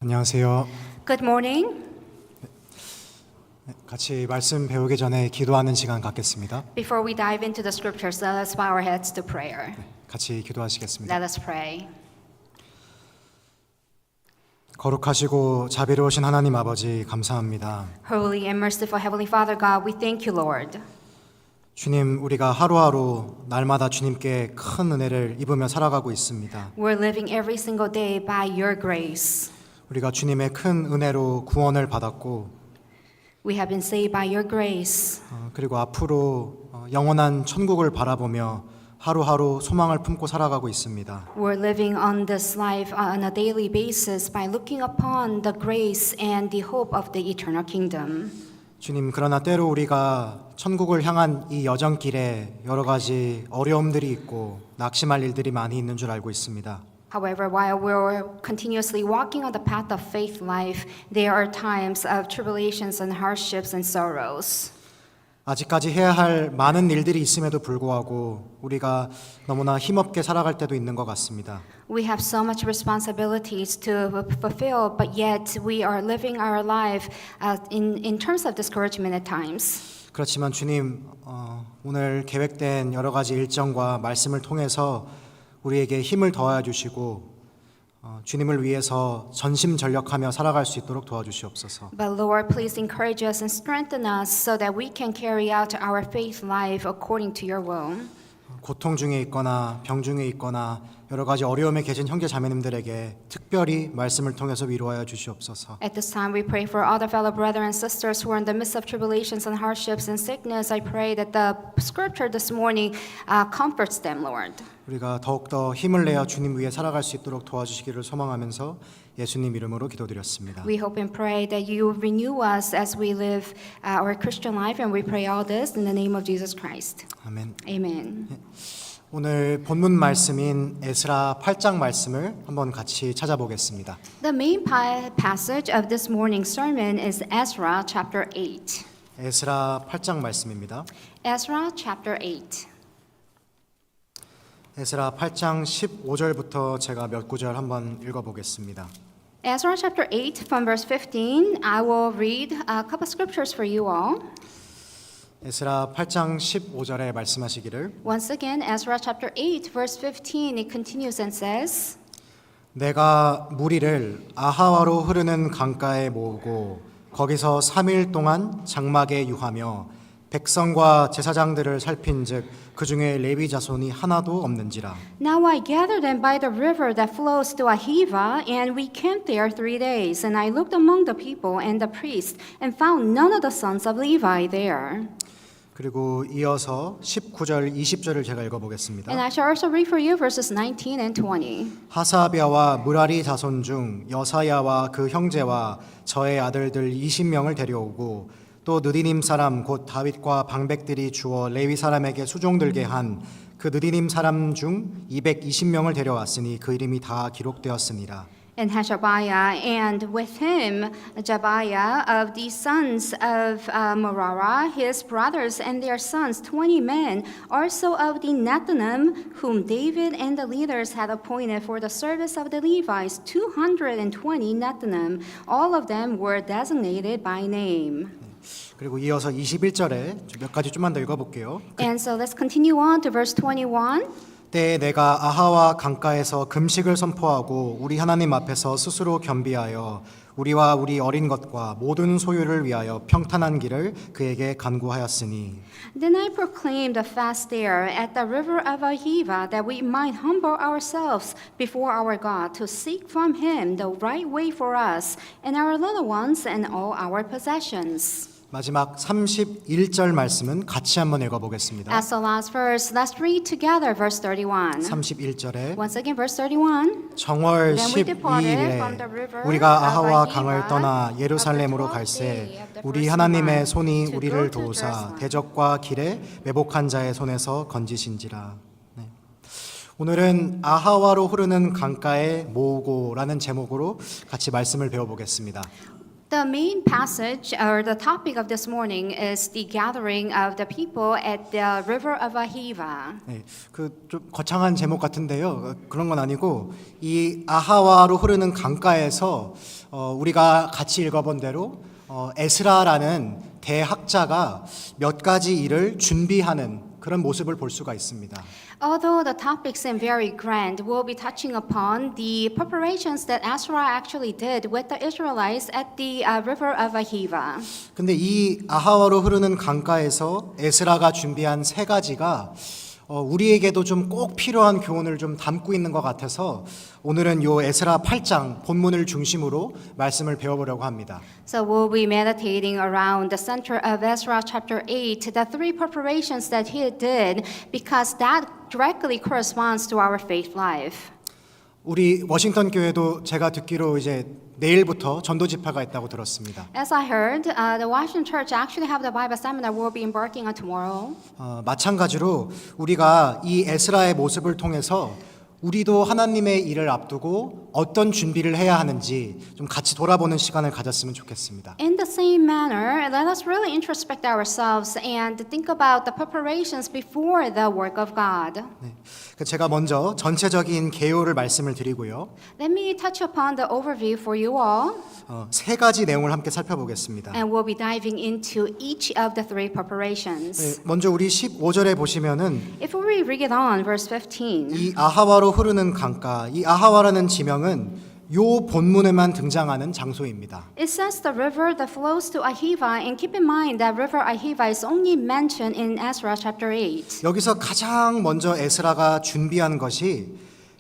안녕하세요. Good morning. 같이 말씀 배우기 전에 기도하는 시간 갖겠습니다. Before we dive into the scriptures, let us bow our heads to prayer. 같이 기도하시겠습니다. Let us pray. 거룩하시고 자비로우신 하나님 아버지 감사합니다. Holy and merciful Heavenly Father God, we thank you, Lord. 주님, 우리가 하루하루 날마다 주님께 큰 은혜를 입으며 살아가고 있습니다. We're living every single day by your grace. 우리가 주님의 큰 은혜로 구원을 받았고 We have been saved by your grace. 그리고 앞으로 영원한 천국을 바라보며 하루하루 소망을 품고 살아가고 있습니다. We're living on this life on a daily basis by looking upon the grace and the hope of the eternal kingdom. 주님, 그러나 때로 우리가 천국을 향한 이 여정길에 여러 가지 어려움들이 있고 낙심할 일들이 많이 있는 줄 알고 있습니다. However, while we're continuously walking on the path of faith life, there are times of tribulations and hardships and sorrows. 아직까지 해야 할 많은 일들이 있음에도 불구하고 우리가 너무나 힘없게 살아갈 때도 있는 것 같습니다. We have so much responsibilities to fulfill, but yet we are living our life in terms of discouragement at times. 그렇지만 주님, 오늘 계획된 여러 가지 일정과 말씀을 통해서 우리에게 힘을 더하여 주시고 주님을 위해서 전심전력하며 살아갈 수 있도록 도와주시옵소서. But Lord, please encourage us and strengthen us so that we can carry out our faith life according to your will. 고통 중에 있거나 병 중에 있거나 여러 가지 어려움에 계신 형제 자매님들에게 특별히 말씀을 통해서 위로하여 주시옵소서. At this time, we pray for all the fellow brothers and sisters who are in the midst of tribulations and hardships and sickness. I pray that the scripture this morning comforts them, Lord. 우리가 더욱더 힘을 내어 주님 위에 살아갈 수 있도록 도와주시기를 소망하면서 예수님 이름으로 기도드렸습니다. We hope and pray that you renew us as we live our Christian life, and we pray all this in the name of Jesus Christ. 아멘. Amen. 오늘 본문 말씀인 에스라 8장 말씀을 한번 같이 찾아보겠습니다. The main passage of this morning's sermon is Ezra chapter 8. 에스라 8장 말씀입니다. Ezra chapter 8. 에스라 8장 15절부터 제가 몇 구절 한번 읽어보겠습니다. Ezra chapter 8 from verse 15. I will read a couple scriptures for you all. 에스라 8장 15절에 말씀하시기를 Once again, Ezra chapter 8 verse 15, it continues and says, 내가 무리를 아하와로 흐르는 강가에 모으고 거기서 3일 동안 장막에 유하며 백성과 제사장들을 살핀즉 그 중에 레위 자손이 하나도 없는지라. Now I gathered them by the river that flows to Ahiva, and we camped there 3 days. And I looked among the people and the priests, and found none of the sons of Levi there. 그리고 이어서 19절, 20절을 제가 And 읽어보겠습니다. I shall also read for you verses 19 and 20. 하사비아와 무라리 자손 중 여사야와 그 형제와 저의 아들들 20명을 데려오고 또 느디님 사람 곧 다윗과 방백들이 주어 레위 사람에게 수종들게 한 그 느디님 사람 중 220명을 데려왔으니 그 이름이 다 기록되었으니라. And Hashabiah, and with him Jabiah of the sons of Merari, his brothers and their sons, 20 men, also of the Nethanim, whom David and the leaders had appointed for the service of the Levites, 220 Nethanim. All of them were designated by name. 그리고 이어서 21절에 몇 가지 좀만 더 읽어볼게요. And so let's continue on to verse 21. 때에 내가 아하와 강가에서 금식을 선포하고 우리 하나님 앞에서 스스로 겸비하여 우리와 우리 어린 것과 모든 소유를 위하여 평탄한 길을 그에게 간구하였으니 Then I proclaimed a fast there at the river of Ahiva, that we might humble ourselves before our God to seek from him the right way for us and our little ones and all our possessions. 마지막 31절 말씀은 같이 한번 읽어보겠습니다. As the last verse, let's read together verse 31. 31절에 Once again, verse 31. 정월 Then we departed from the 12일에 river 우리가 of 아하와 Ahiva 강을 떠나 of the 예루살렘으로 12th 갈새 day of the 우리 first 하나님의 month 손이 to 우리를 go to 도우사 Jerusalem. 대적과 길에 매복한 자의 손에서 건지신지라. 네. 오늘은 아하와로 흐르는 강가에 모으고라는 제목으로 같이 말씀을 배워보겠습니다. The main passage or the topic of this morning is the gathering of the people at the river of Ahiva. 네, 그좀 거창한 제목 같은데요. 그런 건 아니고 이 아하와로 흐르는 강가에서 우리가 같이 읽어본 대로 에스라라는 대학자가 몇 가지 일을 준비하는 그런 모습을 볼 수가 있습니다. Although the topics seem very grand, we'll be touching upon the preparations that Ezra actually did with the Israelites at the river of Ahiva. 근데 이 아하와로 흐르는 강가에서 에스라가 준비한 세 가지가 우리에게도 좀 꼭 필요한 교훈을 좀 담고 있는 것 같아서 오늘은 요 에스라 8장 본문을 중심으로 말씀을 배워보려고 합니다. So we'll be meditating around the center of Ezra chapter 8, the three preparations that he did, because that directly corresponds to our faith life. 우리 워싱턴 교회도 제가 듣기로 이제 내일부터 전도 집회가 있다고 들었습니다. As I heard, the Washington Church actually have the Bible seminar we'll be embarking on tomorrow. 마찬가지로 우리가 이 에스라의 모습을 통해서 우리도 하나님의 일을 앞두고 어떤 준비를 해야 하는지 좀 같이 돌아보는 시간을 가졌으면 좋겠습니다. In the same manner, let us really introspect ourselves and think about the preparations before the work of God. 네, 제가 먼저 전체적인 개요를 말씀을 드리고요. Let me touch upon the overview for you all, 세 가지 내용을 함께 살펴보겠습니다. and we'll be diving into each of the three 네, preparations. 먼저 우리 15절에 보시면은 If we read it on, verse 15, 이 아하와로 흐르는 강가, 이 아하와라는 지명은 요 본문에만 등장하는 장소입니다. it says the river that flows to Ahiva, and keep in mind that river Ahiva is only mentioned in Ezra chapter 8. 여기서 가장 먼저 에스라가 준비한 것이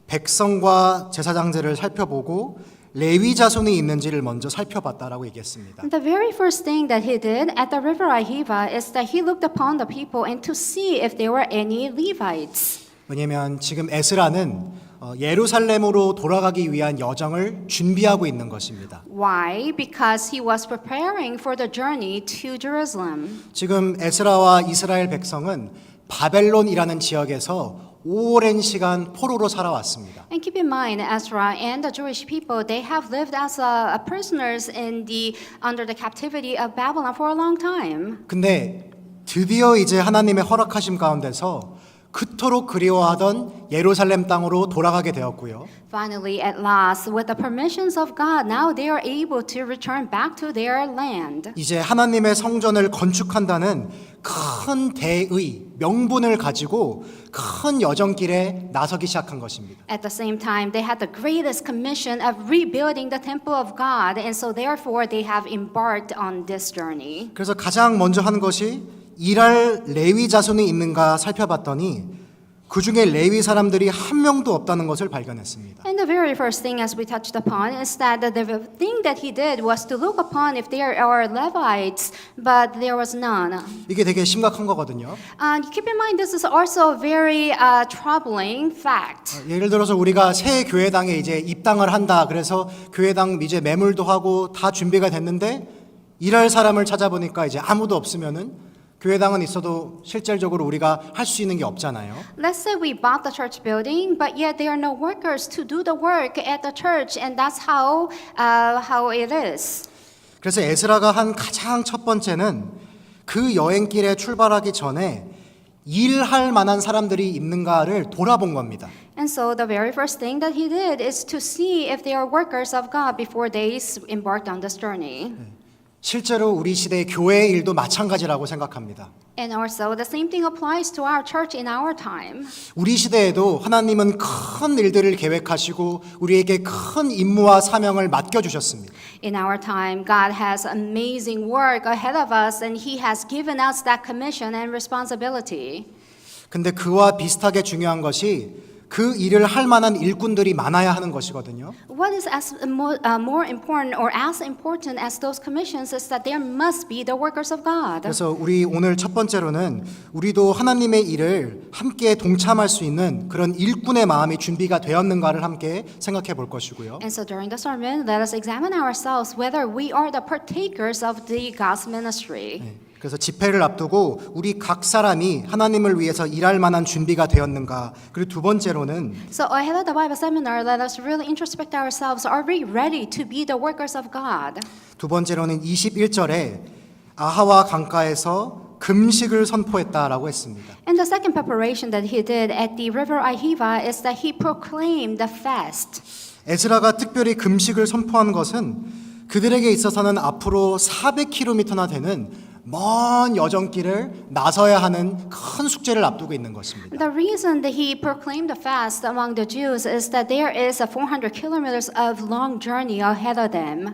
백성과 제사장들을 살펴보고 레위 자손이 있는지를 먼저 살펴봤다라고 얘기했습니다. The very first thing that he did at the river Ahiva is that he looked upon the people and to see if there were any Levites. 왜냐하면 지금 에스라는 예루살렘으로 돌아가기 위한 여정을 준비하고 있는 것입니다. Why? Because he was preparing for the journey to Jerusalem. 지금 에스라와 이스라엘 백성은 바벨론이라는 지역에서 오랜 시간 포로로 살아왔습니다. And keep in mind, Ezra and the Jewish people, they have lived as prisoners under the captivity of Babylon for a long time. 근데 드디어 이제 하나님의 허락하심 가운데서 그토록 그리워하던 예루살렘 땅으로 돌아가게 되었고요. Finally, at last, with the permissions of God, now they are able to return back to their land. 이제 하나님의 성전을 건축한다는 큰 대의, 명분을 가지고 큰 여정길에 나서기 시작한 것입니다. At the same time, they had the greatest commission of rebuilding the temple of God, and so therefore they have embarked on this journey. 그래서 가장 먼저 한 것이 일할 레위 자손이 있는가 살펴봤더니 그 중에 레위 사람들이 한 명도 없다는 것을 발견했습니다. And the very first thing, as we touched upon, is that the thing that he did was to look upon if there are Levites, but there was none. 이게 되게 심각한 거거든요. Keep in mind, this is also a very troubling fact. 예를 들어서 우리가 새 교회당에 이제 입당을 한다. 그래서 교회당 이제 매물도 하고 다 준비가 됐는데 일할 사람을 찾아보니까 이제 아무도 없으면은 교회당은 있어도 실질적으로 우리가 할 수 있는 게 없잖아요. Let's say we bought the church building, but yet there are no workers to do the work at the church, and that's how it is. 그래서 에스라가 한 가장 첫 번째는 그 여행길에 출발하기 전에 일할 만한 사람들이 있는가를 돌아본 겁니다. And so the very first thing that he did is to see if they are workers of God before they embarked on this journey. 실제로 우리 시대의 교회의 일도 마찬가지라고 생각합니다. And also the same thing applies to our church in our time. 우리 시대에도 하나님은 큰 일들을 계획하시고 우리에게 큰 임무와 사명을 맡겨주셨습니다. In our time, God has amazing work ahead of us, and He has given us that commission and responsibility. 근데 그와 비슷하게 중요한 것이 그 일을 할 만한 일꾼들이 많아야 하는 것이거든요. What is more important or as important as those commissions is that there must be the workers of God. 그래서 우리 오늘 첫 번째로는 우리도 하나님의 일을 함께 동참할 수 있는 그런 일꾼의 마음이 준비가 되었는가를 함께 생각해 볼 것이고요. And so during the sermon, let us examine ourselves whether we are the partakers of the God's ministry. 그래서 집회를 앞두고 우리 각 사람이 하나님을 위해서 일할 만한 준비가 되었는가? 그리고 두 번째로는 So ahead of the Bible seminar, let us really introspect ourselves. Are we ready to be the workers of God? 21절에 아하와 강가에서 금식을 선포했다라고 했습니다. And the second preparation that he did at the river Ahiva is that he proclaimed the fast. 에스라가 특별히 금식을 선포한 것은 그들에게 있어서는 앞으로 400km나 되는 먼 여정길을 나서야 하는 큰 숙제를 앞두고 있는 것입니다. The reason that he proclaimed the fast among the Jews is that there is a 400 kilometers of long journey ahead of them.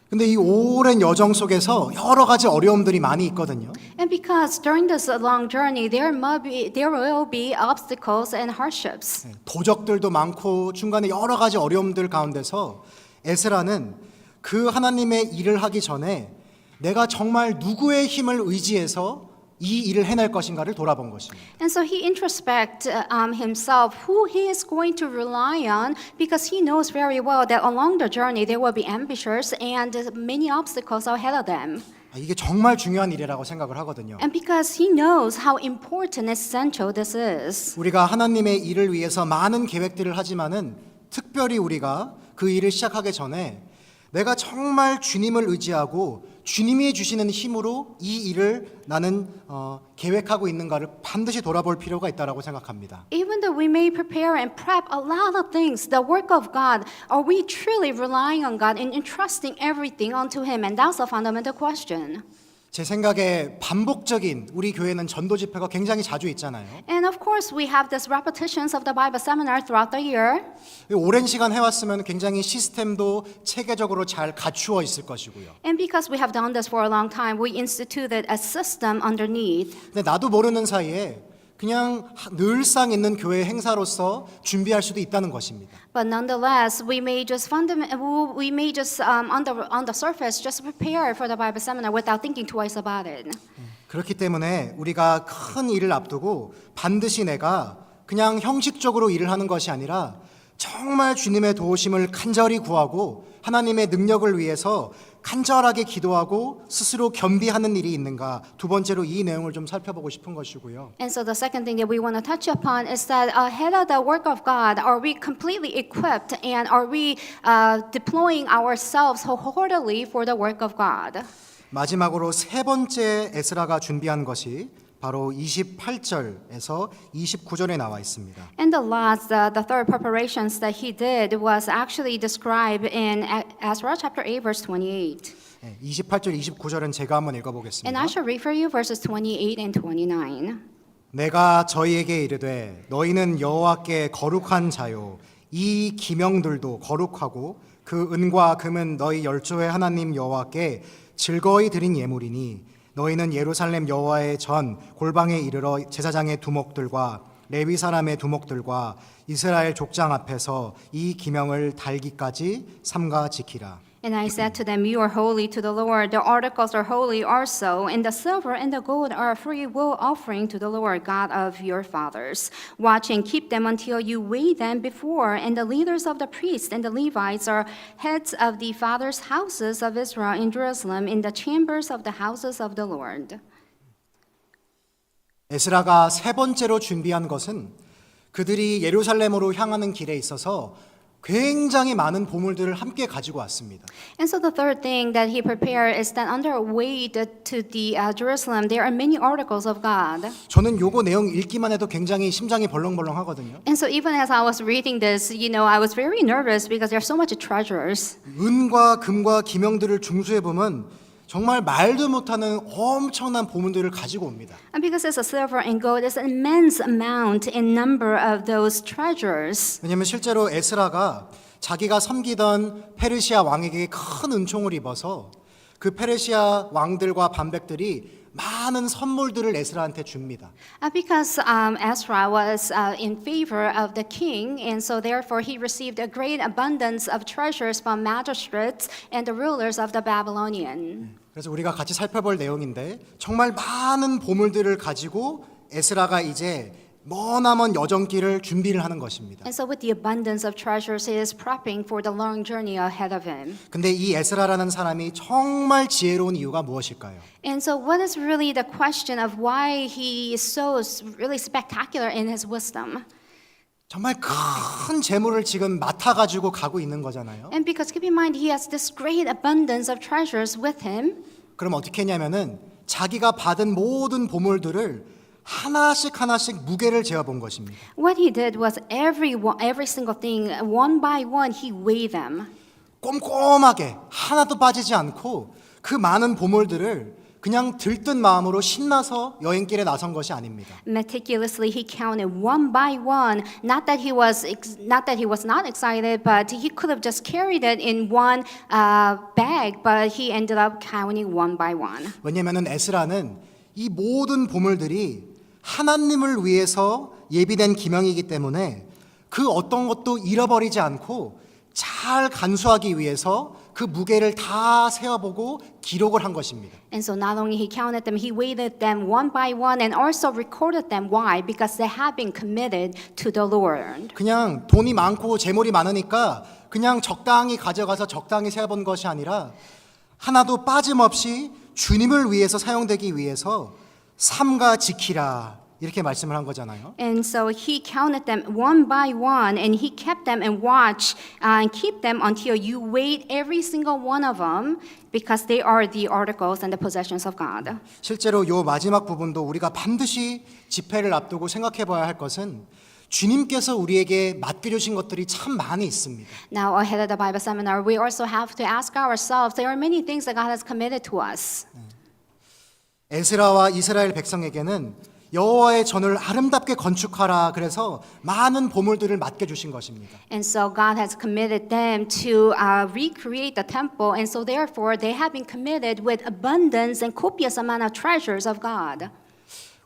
근데 이 오랜 여정 속에서 여러 가지 어려움들이 많이 있거든요. And because during this long journey, there will be obstacles and hardships. 도적들도 많고 중간에 여러 가지 어려움들 가운데서 에스라는 그 하나님의 일을 하기 전에 내가 정말 누구의 힘을 의지해서 이 일을 해낼 것인가를 돌아본 것입니다. And so he introspect himself, who he is going to rely on, because he knows very well that along the journey there will be ambushes and many obstacles ahead of them. 이게 정말 중요한 일이라고 생각을 하거든요. And because he knows how important and essential this is. 우리가 하나님의 일을 위해서 많은 계획들을 하지만은 특별히 우리가 그 일을 시작하기 전에 내가 정말 주님을 의지하고 주님이 주시는 힘으로 이 일을 나는 계획하고 있는가를 반드시 돌아볼 필요가 있다라고 생각합니다. Even though we may prepare and prep a lot of things, the work of God, are we truly relying on God and entrusting everything unto Him? And that's a fundamental question. 제 생각에 반복적인 우리 교회는 전도 집회가 굉장히 자주 있잖아요. And of course, we have these repetitions of the Bible seminar throughout the year. 오랜 시간 해왔으면 굉장히 시스템도 체계적으로 잘 갖추어 있을 것이고요. And because we have done this for a long time, we instituted a system underneath. 근데 나도 모르는 사이에 그냥 늘상 있는 교회 행사로서 준비할 수도 있다는 것입니다. But nonetheless, we may just on the surface just prepare for the Bible seminar without thinking twice about it. 그렇기 때문에 우리가 큰 일을 앞두고 반드시 내가 그냥 형식적으로 일을 하는 것이 아니라 정말 주님의 도우심을 간절히 구하고 하나님의 능력을 위해서 간절하게 기도하고 스스로 겸비하는 일이 있는가, 두 번째로 이 내용을 좀 살펴보고 싶은 것이고요. And so the second thing that we want to touch upon is that ahead of the work of God, are we completely equipped and are we deploying ourselves wholeheartedly for the work of God? 마지막으로 세 번째 에스라가 준비한 것이 바로 28절에서 29절에 나와 있습니다. And the third preparations that he did was actually described in Ezra chapter 8, verse 28. 28절, 29절은 제가 한번 And 읽어보겠습니다. I shall read for you verses 28 and 29. 내가 저희에게 이르되 너희는 여호와께 거룩한 자요 이 기명들도 거룩하고 그 은과 금은 너희 열조의 하나님 여호와께 즐거이 드린 예물이니 너희는 예루살렘 여호와의 전 골방에 이르러 제사장의 두목들과 레위 사람의 두목들과 이스라엘 족장 앞에서 이 기명을 달기까지 삼가 지키라. And I said to them, You are holy to the Lord. The articles are holy also, and the silver and the gold are a free will offering to the Lord God of your fathers. Watch and keep them until you weigh them before, and the leaders of the priests and the Levites are heads of the fathers' houses of Israel in Jerusalem, in the chambers of the houses of the Lord. 에스라가 세 번째로 준비한 것은 그들이 예루살렘으로 향하는 길에 있어서 굉장히 많은 보물들을 함께 가지고 왔습니다. And so the third thing that he prepared is that on their way to the Jerusalem, there are many articles of God. 저는 요거 내용 읽기만 해도 굉장히 심장이 벌렁벌렁하거든요. And so even as I was reading this, I was very nervous because there are so much treasures. 은과 금과 기명들을 중수해 보면 정말 말도 못하는 엄청난 보물들을 가지고 옵니다. And because it's a silver and gold, it's an immense amount in number of those treasures. 왜냐하면 실제로 에스라가 자기가 섬기던 페르시아 왕에게 큰 은총을 입어서 그 페르시아 왕들과 반백들이 많은 선물들을 에스라한테 줍니다. Because Ezra was in favor of the king, and so therefore he received a great abundance of treasures from magistrates and the rulers of the Babylonian. 그래서 우리가 같이 살펴볼 내용인데 정말 많은 보물들을 가지고 에스라가 이제 머나먼 여정길을 준비를 하는 것입니다. And so with the abundance of treasures, he is prepping for the long journey ahead of him. 근데 이 에스라라는 사람이 정말 지혜로운 이유가 무엇일까요? And so what is really the question of why he is so really spectacular in his wisdom? 정말 큰 재물을 지금 맡아가지고 가고 있는 거잖아요. And because keep in mind, he has this great abundance of treasures with him. 그럼 어떻게 했냐면은 자기가 받은 모든 보물들을 하나씩 무게를 재어 본 것입니다. What he did was every single thing, one by one, he weighed them. 꼼꼼하게 하나도 빠지지 않고 그 많은 보물들을 그냥 들뜬 마음으로 신나서 여행길에 나선 것이 아닙니다. Meticulously, he counted one by one. Not that he was not excited, but he could have just carried it in one bag. But he ended up counting one by one. 왜냐하면 에스라는 이 모든 보물들이 하나님을 위해서 예비된 기명이기 때문에 그 어떤 것도 잃어버리지 않고 잘 간수하기 위해서 그 무게를 다 세어보고 기록을 한 것입니다. And so not only he counted them, he weighed them one by one and also recorded them. Why? Because they have been committed to the Lord. 그냥 돈이 많고 재물이 많으니까 그냥 적당히 가져가서 적당히 세어본 것이 아니라 하나도 빠짐없이 주님을 위해서 사용되기 위해서 삼가 지키라 이렇게 말씀을 한 거잖아요. And so he counted them one by one, and he kept them and watched and keep them until you weighed every single one of them, because they are the articles and the possessions of God. 실제로 요 마지막 부분도 우리가 반드시 집회를 앞두고 생각해 봐야 할 것은 주님께서 우리에게 맡겨주신 것들이 참 많이 있습니다. Now, ahead of the Bible seminar, we also have to ask ourselves, there are many things that God has committed to us. 에스라와 이스라엘 백성에게는 여호와의 전을 아름답게 건축하라 그래서 많은 보물들을 맡겨주신 것입니다. And so God has committed them to recreate the temple, and so therefore they have been committed with abundance and copious amount of treasures of God.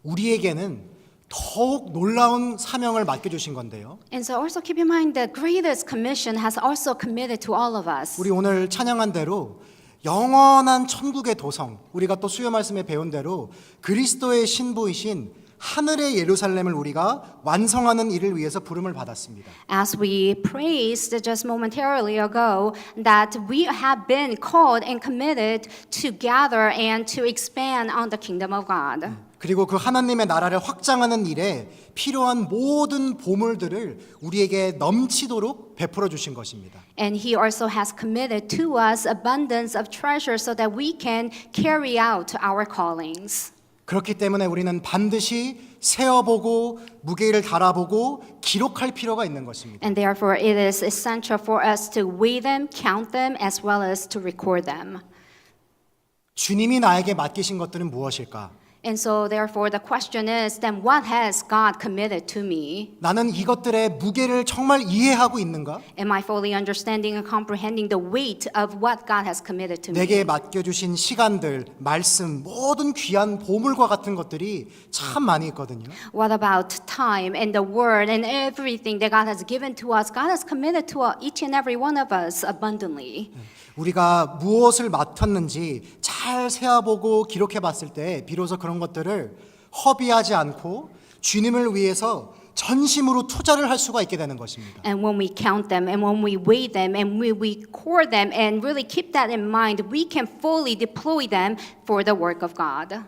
우리에게는 더욱 놀라운 사명을 맡겨주신 건데요. And so also keep in mind the greatest commission has also committed to all of us. 우리 오늘 찬양한 대로 영원한 천국의 도성, 우리가 또 수요 말씀에 배운 대로 그리스도의 신부이신 하늘의 예루살렘을 우리가 완성하는 일을 위해서 부름을 받았습니다. As we praised just momentarily ago, that we have been called and committed to gather and to expand on the kingdom of God. 그리고 그 하나님의 나라를 확장하는 일에 필요한 모든 보물들을 우리에게 넘치도록 베풀어 주신 것입니다. And he also has committed to us abundance of treasure so that we can carry out our callings. 그렇기 때문에 우리는 반드시 세어보고 무게를 달아보고 기록할 필요가 있는 것입니다. And therefore it is essential for us to weigh them, count them, as well as to record them. 주님이 나에게 맡기신 것들은 무엇일까? And so therefore the question is, then what has God committed to me? 나는 이것들의 무게를 정말 이해하고 있는가? Am I fully understanding and comprehending the weight of what God has committed to me? 내게 맡겨주신 시간들, 말씀, 모든 귀한 보물과 같은 것들이 참 많이 있거든요. What about time and the word and everything that God has given to us? God has committed to each and every one of us abundantly. 우리가 무엇을 맡았는지 잘 세어보고 기록해 봤을 때 비로소 그런 것들을 허비하지 않고 주님을 위해서 전심으로 투자를 할 수가 있게 되는 것입니다. And when we count them and when we weigh them and we record them and really keep that in mind, we can fully deploy them for the work of God.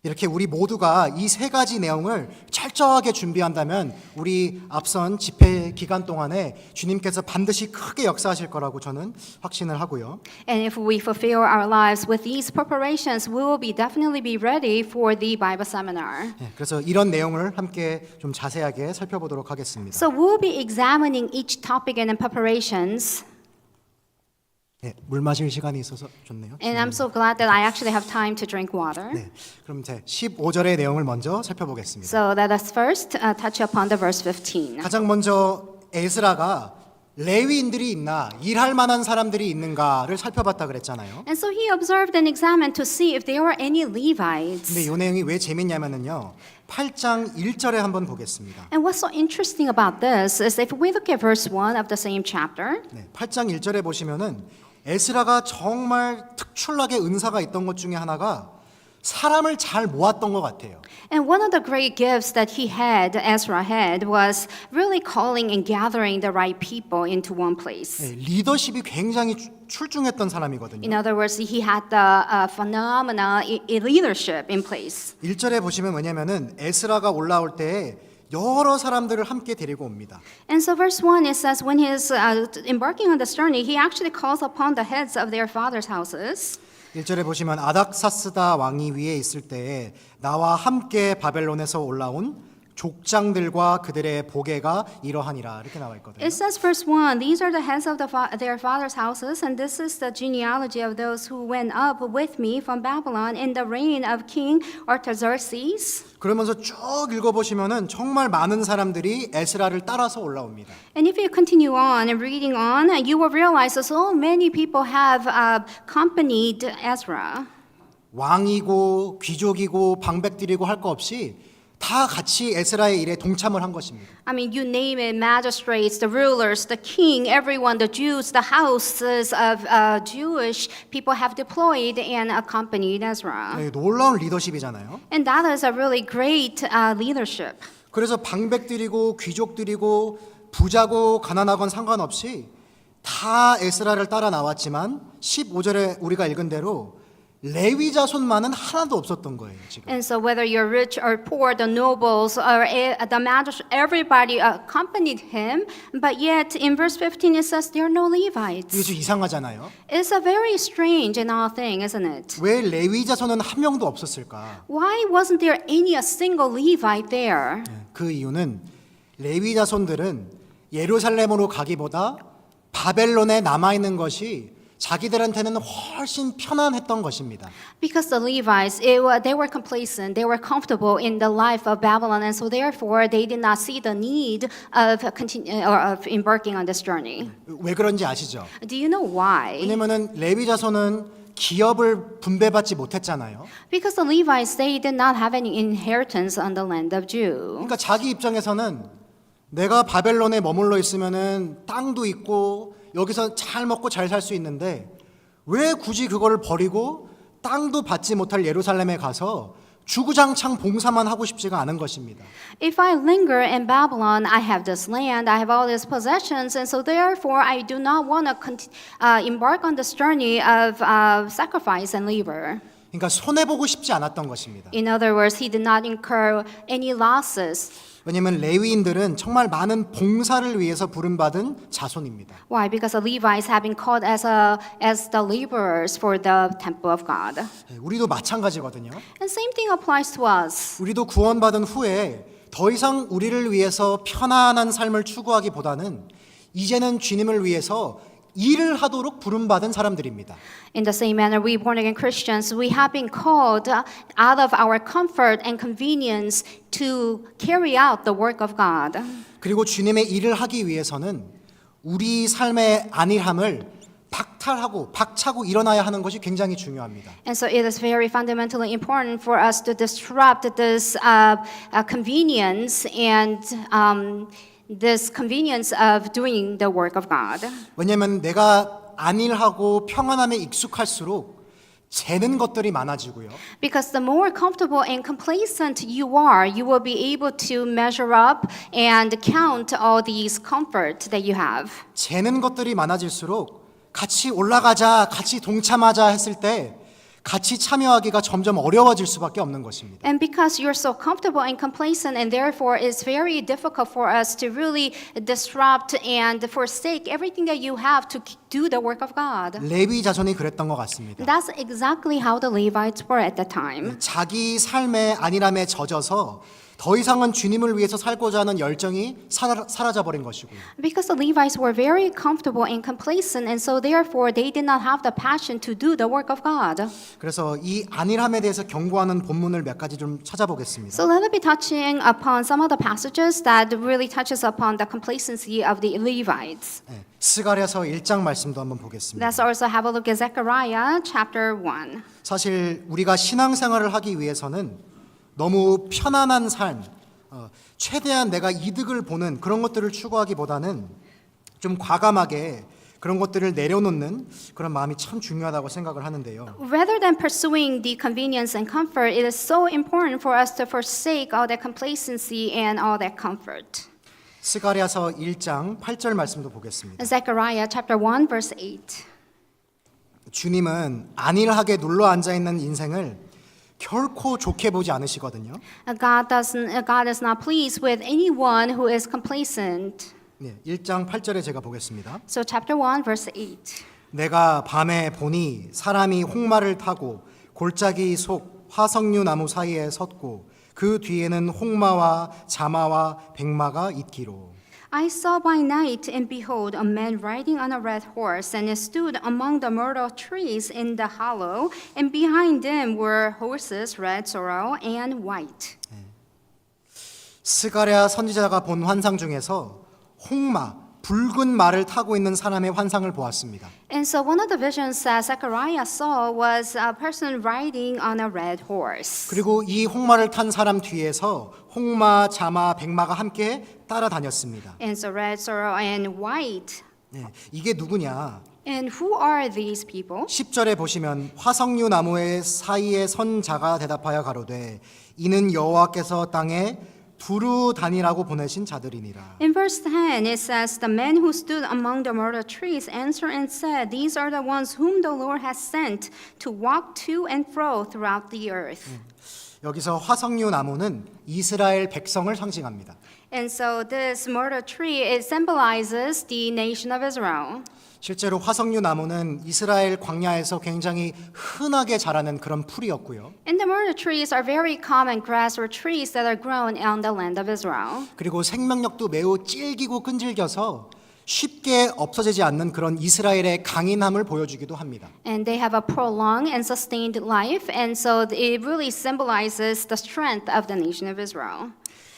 이렇게 우리 모두가 이 세 가지 내용을 철저하게 준비한다면 우리 앞선 집회 기간 동안에 주님께서 반드시 크게 역사하실 거라고 저는 확신을 하고요. And if we fulfill our lives with these preparations, we will be definitely be ready for the Bible seminar. 그래서 이런 내용을 함께 좀 자세하게 살펴보도록 하겠습니다. So we'll be examining each topic and in preparations. 물 마실 시간이 있어서 좋네요. And I'm so glad that I actually have time to drink water. 네, 그럼 제 15절의 내용을 먼저 살펴보겠습니다. So let us first touch upon the verse 15. 가장 먼저 에스라가 레위인들이 있나 일할 만한 사람들이 있는가를 살펴봤다 그랬잖아요. And so he observed and examined to see if there were any Levites. 근데 이 내용이 왜 재밌냐면요. 8장 1절에 한번 보겠습니다. And what's so interesting about this is if we look at verse 1 of the same chapter, 네, 8장 1절에 보시면은 에스라가 정말 특출나게 은사가 있던 것 중에 하나가 사람을 잘 모았던 것 같아요. And one of the great gifts that Ezra had, was really calling and gathering the right people into one place. 네, 리더십이 굉장히 출중했던 사람이거든요. In other words, he had the phenomenal leadership in place. 1절에 보시면 뭐냐면은 에스라가 올라올 때 여러 사람들을 함께 데리고 옵니다. And so verse 1, it says, when he is embarking on this journey, he actually calls upon the heads of their fathers' houses. 1절에 보시면 아닥사스다 왕이 위에 있을 때에 나와 함께 바벨론에서 올라온 족장들과 그들의 보계가 이러하니라 이렇게 나와 있거든요. It says verse 1, these are the heads of their fathers' houses, and this is the genealogy of those who went up with me from Babylon in the reign of King Artaxerxes. 그러면서 쭉 읽어보시면은 정말 많은 사람들이 에스라를 따라서 올라옵니다. And if you continue on and reading on, you will realize that so many people have accompanied Ezra. 왕이고 귀족이고 방백들이고 할 거 없이 다 같이 에스라의 일에 동참을 한 것입니다. I mean, you name it, magistrates, the rulers, the king, everyone, the Jews, the houses of Jewish people have deployed and accompanied Ezra. 네, 놀라운 리더십이잖아요. And that is a really great leadership. 그래서 방백들이고 귀족들이고 부자고 가난하건 상관없이 다 에스라를 따라 나왔지만 15절에 우리가 읽은 대로 레위 자손만은 하나도 없었던 거예요, 지금. And so whether you're rich or poor, the nobles or the magistrates, everybody accompanied him. But yet in verse 15 it says there are no 이게 Levites. 좀 이상하잖아요. It's a very strange and odd thing, isn't it? 왜 레위 자손은 한 명도 없었을까? Why wasn't there a single Levite there? 그 이유는 레위 자손들은 예루살렘으로 가기보다 바벨론에 남아 있는 것이 자기들한테는 훨씬 편안했던 것입니다. Because the Levites, they were complacent, they were comfortable in the life of Babylon, and so therefore they did not see the need of embarking on this journey. 왜 그런지 아시죠? Do you know why? 왜냐면은 레위 자손은 기업을 분배받지 못했잖아요. Because the Levites, they did not have any inheritance on the land of Jew. 그러니까 자기 입장에서는 내가 바벨론에 머물러 있으면은 땅도 있고 여기서 잘 먹고 잘 살 수 있는데 왜 굳이 그거를 버리고 땅도 받지 못할 예루살렘에 가서 주구장창 봉사만 하고 싶지가 않은 것입니다. If I linger in Babylon, I have this land, I have all these possessions, and so therefore I do not want to embark on this journey of sacrifice and labor. 그러니까 손해 보고 싶지 않았던 것입니다. In other words, he did not incur any losses. 왜냐하면 레위인들은 정말 많은 봉사를 위해서 부름받은 자손입니다. Why? Because the Levites have been called as the laborers for the temple of God. 우리도 마찬가지거든요. And same thing applies to us. 우리도 구원받은 후에 더 이상 우리를 위해서 편안한 삶을 추구하기보다는 이제는 주님을 위해서 일을 하도록 부름받은 사람들입니다. In the same manner, we born-again Christians, we have been called out of our comfort and convenience to carry out the work of God. 그리고 주님의 일을 하기 위해서는 우리 삶의 안일함을 박차고 일어나야 하는 것이 굉장히 중요합니다. And so it is very fundamentally important for us to disrupt this convenience and this convenience of doing the work of God. 왜냐하면 내가 안일하고 평안함에 익숙할수록 재는 것들이 많아지고요. Because the more comfortable and complacent you are, you will be able to measure up and count all these comforts that you have. 재는 것들이 많아질수록 같이 올라가자, 같이 동참하자 했을 때 같이 참여하기가 점점 어려워질 수밖에 없는 것입니다. And because you're so comfortable and complacent, and therefore it's very difficult for us to really disrupt and forsake everything that you have to do the work of God. 레위 자손이 그랬던 것 같습니다. That's exactly how the Levites were at the time. 자기 삶의 안일함에 젖어서 더 이상은 주님을 위해서 살고자 하는 열정이 사라져 버린 것이고요. Because the Levites were very comfortable and complacent, and so therefore they did not have the passion to do the work of God. 그래서 이 안일함에 대해서 경고하는 본문을 몇 가지 좀 찾아보겠습니다. So let me be touching upon some of the passages that really touches upon the complacency of the Levites. 네, 스가랴서 1장 말씀도 한번 보겠습니다. Let's also have a look at Zechariah chapter 1. 사실 우리가 신앙생활을 하기 위해서는 너무 편안한 삶, 최대한 내가 이득을 보는 그런 것들을 추구하기보다는 좀 과감하게 그런 것들을 내려놓는 그런 마음이 참 중요하다고 생각을 하는데요. Rather than pursuing the convenience and comfort, it is so important for us to forsake all that complacency and all that comfort. 스가랴서 1장 8절 말씀도 보겠습니다. Zechariah chapter 1 verse 8. 주님은 안일하게 눌러 앉아 있는 인생을 결코 좋게 보지 않으시거든요. God is not pleased with anyone who is complacent. 네, 1장 8절에 제가 보겠습니다. So chapter 1 verse 8. 내가 밤에 보니 사람이 홍마를 타고 골짜기 속 화석류 나무 사이에 섰고 그 뒤에는 홍마와 자마와 백마가 있기로. I saw by night, and behold, a man riding on a red horse, and he stood among the myrtle trees in the hollow, and behind them were horses, red, sorrel, and white. 스가랴 선지자가 본 환상 중에서 홍마, 붉은 말을 타고 있는 사람의 환상을 보았습니다. And so one of the visions that Zechariah saw was a person riding on a red horse. 그리고 이 홍마를 탄 사람 뒤에서 홍마, 자마, 백마가 함께 따라다녔습니다. And so red, sorrel, and white. 네, 이게 누구냐? And who are these people? 10절에 보시면 화석류 나무의 사이에 선 자가 대답하여 가로되 이는 여호와께서 땅에 두루 다니라고 보내신 자들이니라. In verse 10, it says, The men who stood among the myrtle trees answered and said, These are the ones whom the Lord has sent to walk to and fro throughout the earth. 여기서 화석류 나무는 이스라엘 백성을 상징합니다. And so this myrtle tree, it symbolizes the nation of Israel. 실제로 화석류 나무는 이스라엘 광야에서 굉장히 흔하게 자라는 그런 풀이었고요. And the myrtle trees are very common grass or trees that are grown on the land of Israel. 그리고 생명력도 매우 질기고 끈질겨서 쉽게 없어지지 않는 그런 이스라엘의 강인함을 보여주기도 합니다. And they have a prolonged and sustained life, and so it really symbolizes the strength of the nation of Israel.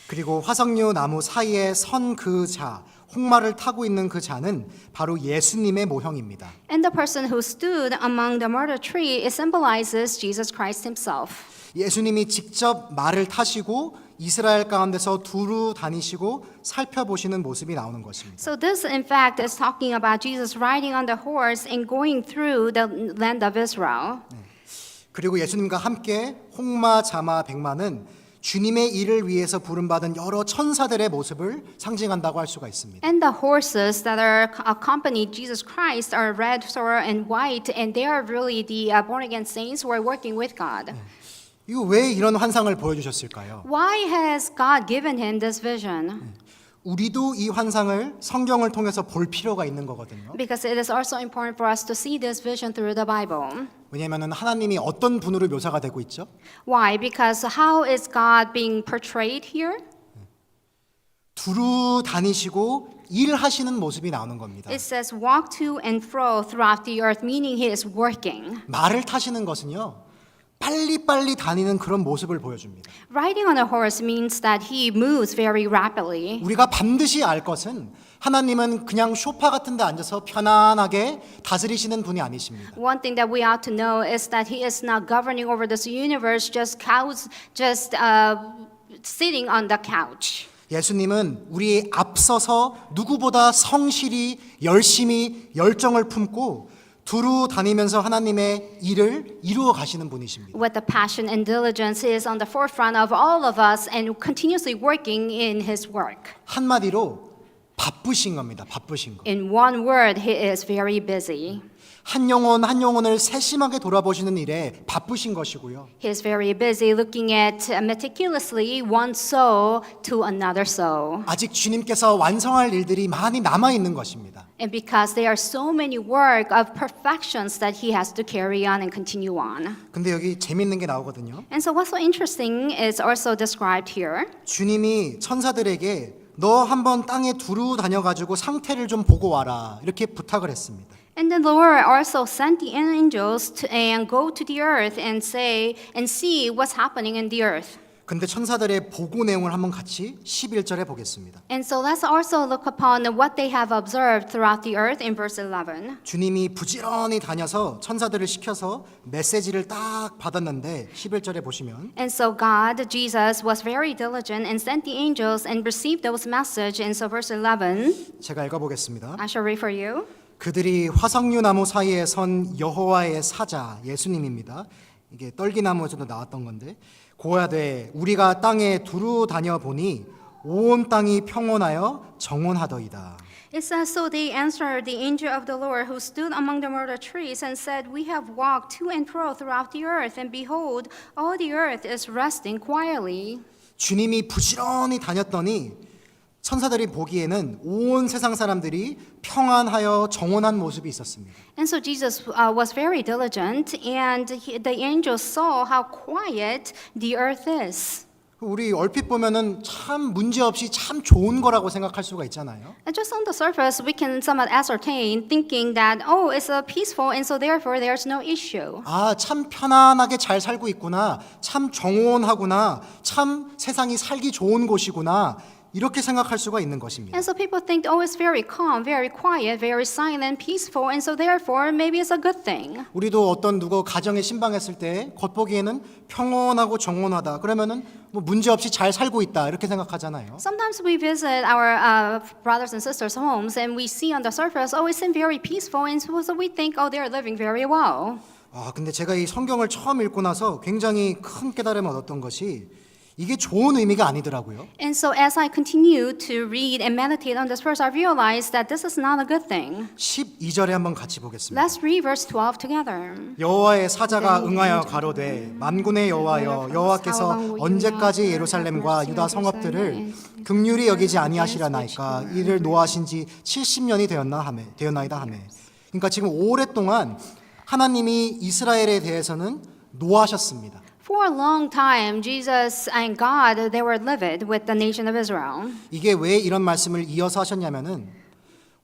그리고 화석류 나무 사이에 선 그 자, 홍마를 타고 있는 그 자는 바로 예수님의 모형입니다. And the person who stood among the myrtle tree, it symbolizes Jesus Christ himself. 예수님이 직접 말을 타시고 이스라엘 가운데서 두루 다니시고 살펴보시는 모습이 나오는 것입니다. So this, in fact, is talking about Jesus riding on the horse and going through the land of Israel. 그리고 예수님과 함께 홍마, 자마, 백마는 주님의 일을 위해서 부름받은 여러 천사들의 모습을 상징한다고 할 수가 있습니다. And the horses that are accompanied Jesus Christ are red, sorrel, and white, and they are really the born-again saints who are working with God. 이거 왜 이런 환상을 보여주셨을까요? Why has God given him this vision? 우리도 이 환상을 성경을 통해서 볼 필요가 있는 거거든요. Because it is also important for us to see this vision through the Bible. 왜냐하면 하나님이 어떤 분으로 묘사가 되고 있죠? Why? Because how is God being portrayed here? 두루 다니시고 일하시는 모습이 나오는 겁니다. It says walk to and fro throughout the earth, meaning he is working. 말을 타시는 것은요. 빨리빨리 다니는 그런 모습을 보여줍니다. Riding on a horse means that he moves very rapidly. 우리가 반드시 알 것은 하나님은 그냥 소파 같은 데 앉아서 편안하게 다스리시는 분이 아니십니다. One thing that we ought to know is that he is not governing over this universe, just sitting on the couch. 예수님은 우리 앞서서 누구보다 성실히 열심히 열정을 품고 두루 다니면서 하나님의 일을 이루어 가시는 분이십니다. With the passion and diligence, he is on the forefront of all of us and continuously working in his work. 한마디로 바쁘신 겁니다. 바쁘신 거. In one word, he is very busy. 한 영혼 한 영혼을 세심하게 돌아보시는 일에 바쁘신 것이고요. He is very busy looking at meticulously one soul to another soul. 아직 주님께서 완성할 일들이 많이 남아 있는 것입니다. And because there are so many work of perfections that he has to carry on and continue on. 근데 여기 재밌는 게 나오거든요. And so what's so interesting is also described here. 주님이 천사들에게 너 한번 땅에 두루 다녀가지고 상태를 좀 보고 와라 이렇게 부탁을 했습니다. And the Lord also sent the angels and go to the earth and see what's happening in the earth. 근데 천사들의 보고 내용을 한번 같이 11절에 보겠습니다. And so let's also look upon what they have observed throughout the earth in verse 11. 주님이 부지런히 다녀서 천사들을 시켜서 메시지를 딱 받았는데 11절에 보시면 And so God, Jesus, was very diligent and sent the angels and received those messages. And so verse 11, 제가 읽어보겠습니다. I shall read for you. 그들이 화석류 나무 사이에 선 여호와의 사자 예수님입니다. 이게 떨기나무에서도 나왔던 건데 고야되 우리가 땅에 두루 다녀 보니 온 땅이 평온하여 정온하더이다. It says, So they answered the angel of the Lord who stood among the myrtle trees and said, We have walked to and fro throughout the earth, and behold, all the earth is resting quietly. 주님이 부지런히 다녔더니 천사들이 보기에는 온 세상 사람들이 평안하여 정온한 모습이 있었습니다. And so Jesus was very diligent, and the angels saw how quiet the earth is. 우리 얼핏 보면은 참 문제없이 참 좋은 거라고 생각할 수가 있잖아요. And just on the surface, we can somewhat ascertain, thinking that, oh, it's peaceful, and so therefore there's no issue. 아, 참 편안하게 잘 살고 있구나. 참 정온하구나. 참 세상이 살기 좋은 곳이구나. 이렇게 생각할 수가 있는 것입니다. And so people think, oh, it's very calm, very quiet, very silent, peaceful, and so therefore maybe it's a good thing. 우리도 어떤 누구 가정에 신방했을 때 겉보기에는 평온하고 정온하다. 그러면은 뭐 문제 없이 잘 살고 있다. 이렇게 생각하잖아요. Sometimes we visit our brothers and sisters' homes and we see on the surface, oh, it seems very peaceful, and so we think, oh, they're living very well. 아, 근데 제가 이 성경을 처음 읽고 나서 굉장히 큰 깨달음을 얻었던 것이 이게 좋은 의미가 아니더라고요. And so as I continue to read and meditate on this verse, I realized that this is not a good thing. 12절에 한번 같이 보겠습니다. Let's read verse 12 together. 여호와의 사자가 응하여 가로되 만군의 여호와여 여호와께서 언제까지 예루살렘과 유다 성읍들을 긍휼히 여기지 아니하시려나이까 이를 노하신 지 70년이 되었나이다 하매. 그러니까 지금 오랫동안 하나님이 이스라엘에 대해서는 노하셨습니다. For a long time, Jesus and God, they were livid with the nation of Israel. 이게 왜 이런 말씀을 이어서 하셨냐면은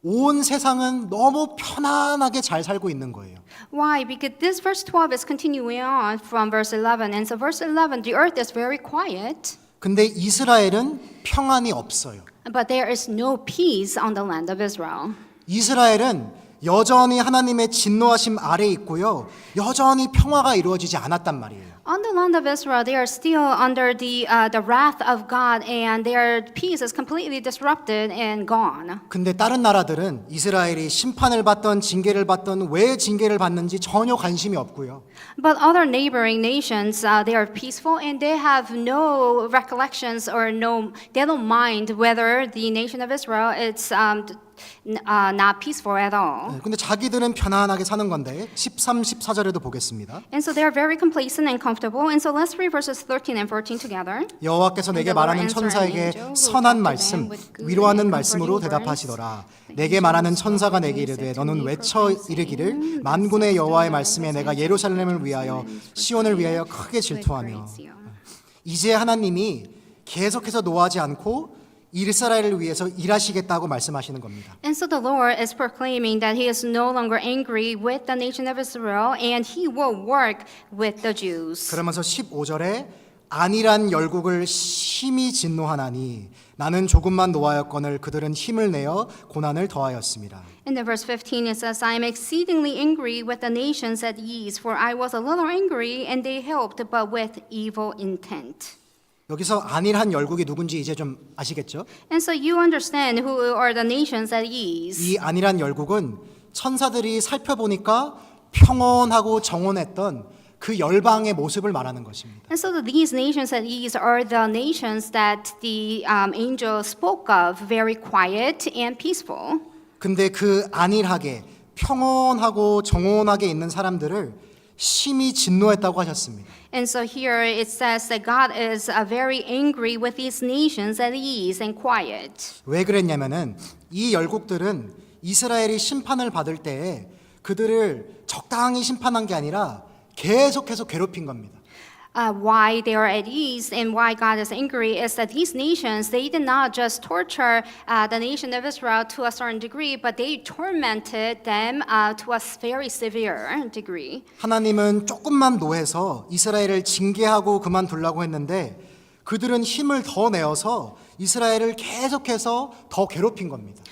온 세상은 너무 편안하게 잘 살고 있는 거예요. Why? Because this verse 12 is continuing on from verse 11. And so verse 11, the earth is very quiet, 근데 이스라엘은 평안이 없어요. but there is no peace on the land of Israel. 이스라엘은 여전히 하나님의 진노하심 아래 있고요. 여전히 평화가 이루어지지 않았단 말이에요. On the land of Israel, they are still under the wrath of God, and their peace is completely disrupted and gone. 근데 다른 나라들은 이스라엘이 심판을 받던 징계를 받던 왜 징계를 받는지 전혀 관심이 없고요. But other neighboring nations, they are peaceful and they have no recollections or they don't mind whether the nation of Israel is not peaceful at all. 근데 자기들은 편안하게 사는 건데 13, 14절에도 보겠습니다. And so they are very complacent and comfortable. And so let's read verses 13 and 14 together. 여호와께서 내게 말하는 천사에게 선한 말씀, 위로하는 말씀으로 대답하시더라. 내게 말하는 천사가 내게 이르되 너는 외쳐 이르기를 만군의 여호와의 말씀에 내가 예루살렘을 위하여 시온을 위하여 크게 질투하며. 이제 하나님이 계속해서 노하지 않고 이스라엘을 위해서 일하시겠다고 말씀하시는 겁니다. And so the Lord is proclaiming that He is no longer angry with the nation of Israel, and He will work with the Jews. 그러면서 15절에 안일한 열국을 심히 진노하나니 나는 조금만 노하였거늘 그들은 힘을 내어 고난을 더하였습니다. In the verse 15 it says, I am exceedingly angry with the nations at ease, for I was a little angry, and they helped, but with evil intent. 여기서 안일한 열국이 누군지 이제 좀 아시겠죠? And so you understand who are the nations at ease. 이 안일한 열국은 천사들이 살펴보니까 평온하고 정온했던 그 열방의 모습을 말하는 것입니다. And so these nations at ease are the nations that the angel spoke of, very quiet and peaceful. 근데 그 안일하게 평온하고 정온하게 있는 사람들을 심히 진노했다고 하셨습니다. And so here it says that God is very angry with these nations at ease and quiet. 왜 그랬냐면은 이 열국들은 이스라엘이 심판을 받을 때에 그들을 적당히 심판한 게 아니라 계속해서 괴롭힌 겁니다. Why they are at ease and why God is angry is that these nations, they did not just torture the nation of Israel to a certain degree, but they tormented them to a very severe degree. 하나님은 조금만 노해서 이스라엘을 징계하고 그만두려고 했는데 그들은 힘을 더 내어서 이스라엘을 계속해서 더 괴롭힌 겁니다.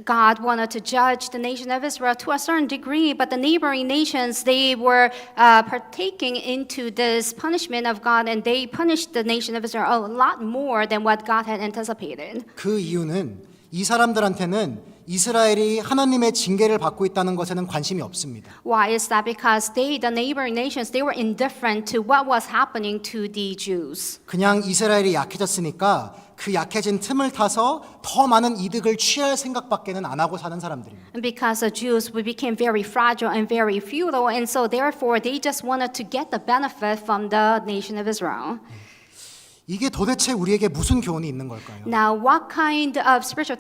God wanted to judge the nation of Israel to a certain degree, but the neighboring nations, they were partaking into this punishment of God, and they punished the nation of Israel a lot more than what God had anticipated. 그 이유는 이 사람들한테는 이스라엘이 하나님의 징계를 받고 있다는 것에는 관심이 없습니다. Why is that? Because they, the neighboring nations, they were indifferent to what was happening to the Jews. 그냥 이스라엘이 약해졌으니까 그 약해진 틈을 타서 더 많은 이득을 취할 생각밖에는 안 하고 사는 사람들입니다. And because the Jews became very fragile and very feudal, and so therefore they just wanted to get the benefit from the nation of Israel. 이게 도대체 우리에게 무슨 교훈이 있는 걸까요? Now, what kind of spiritual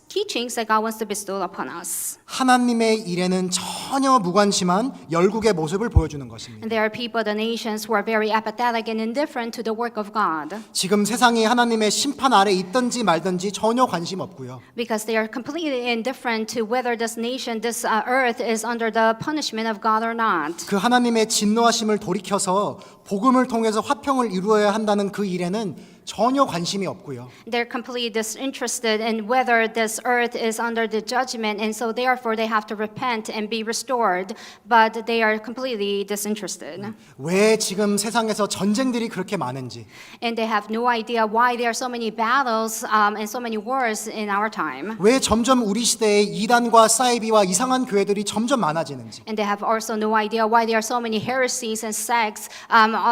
teachings that God wants to bestow upon us? 하나님의 일에는 전혀 무관심한 열국의 모습을 보여주는 것입니다. And there are people, the nations, who are very apathetic and indifferent to the work of God 지금 세상이 하나님의 심판 아래 있든지 말든지 전혀 관심 없고요. because they are completely indifferent to whether this nation, this earth is under the punishment of God or not. 그 하나님의 진노하심을 돌이켜서 복음을 통해서 화평을 이루어야 한다는 그 일에는 전혀 관심이 없고요. They're completely disinterested in whether this earth is under the judgment, and so therefore they have to repent and be restored, but they are completely disinterested. 왜 지금 세상에서 전쟁들이 그렇게 많은지, And they have no idea why there are so many battles and so many wars in our time. 왜 점점 우리 시대에 이단과 사이비와 이상한 교회들이 점점 많아지는지, And they have also no idea why there are so many heresies and sects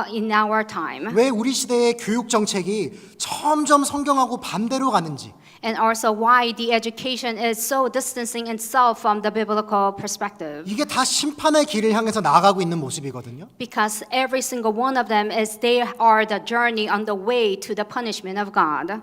in our time. 왜 우리 시대의 교육 정책이 점점 성경하고 반대로 가는지, And also why the education is so distancing itself from the biblical perspective. 이게 다 심판의 길을 향해서 나아가고 있는 모습이거든요. Because every single one of them is they are the journey on the way to the punishment of God.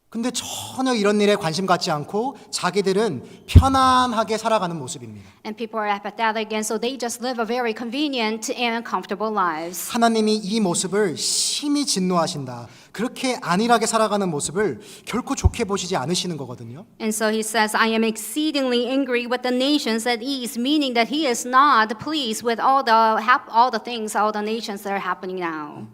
근데 전혀 이런 일에 관심 갖지 않고 자기들은 편안하게 살아가는 모습입니다. And people are apathetic, and so they just live a very convenient and comfortable lives. 하나님이 이 모습을 심히 진노하신다. 그렇게 안일하게 살아가는 모습을 결코 좋게 보시지 않으시는 거거든요. And so he says, I am exceedingly angry with the nations at ease, meaning that he is not pleased with all the things, all the nations that are happening now.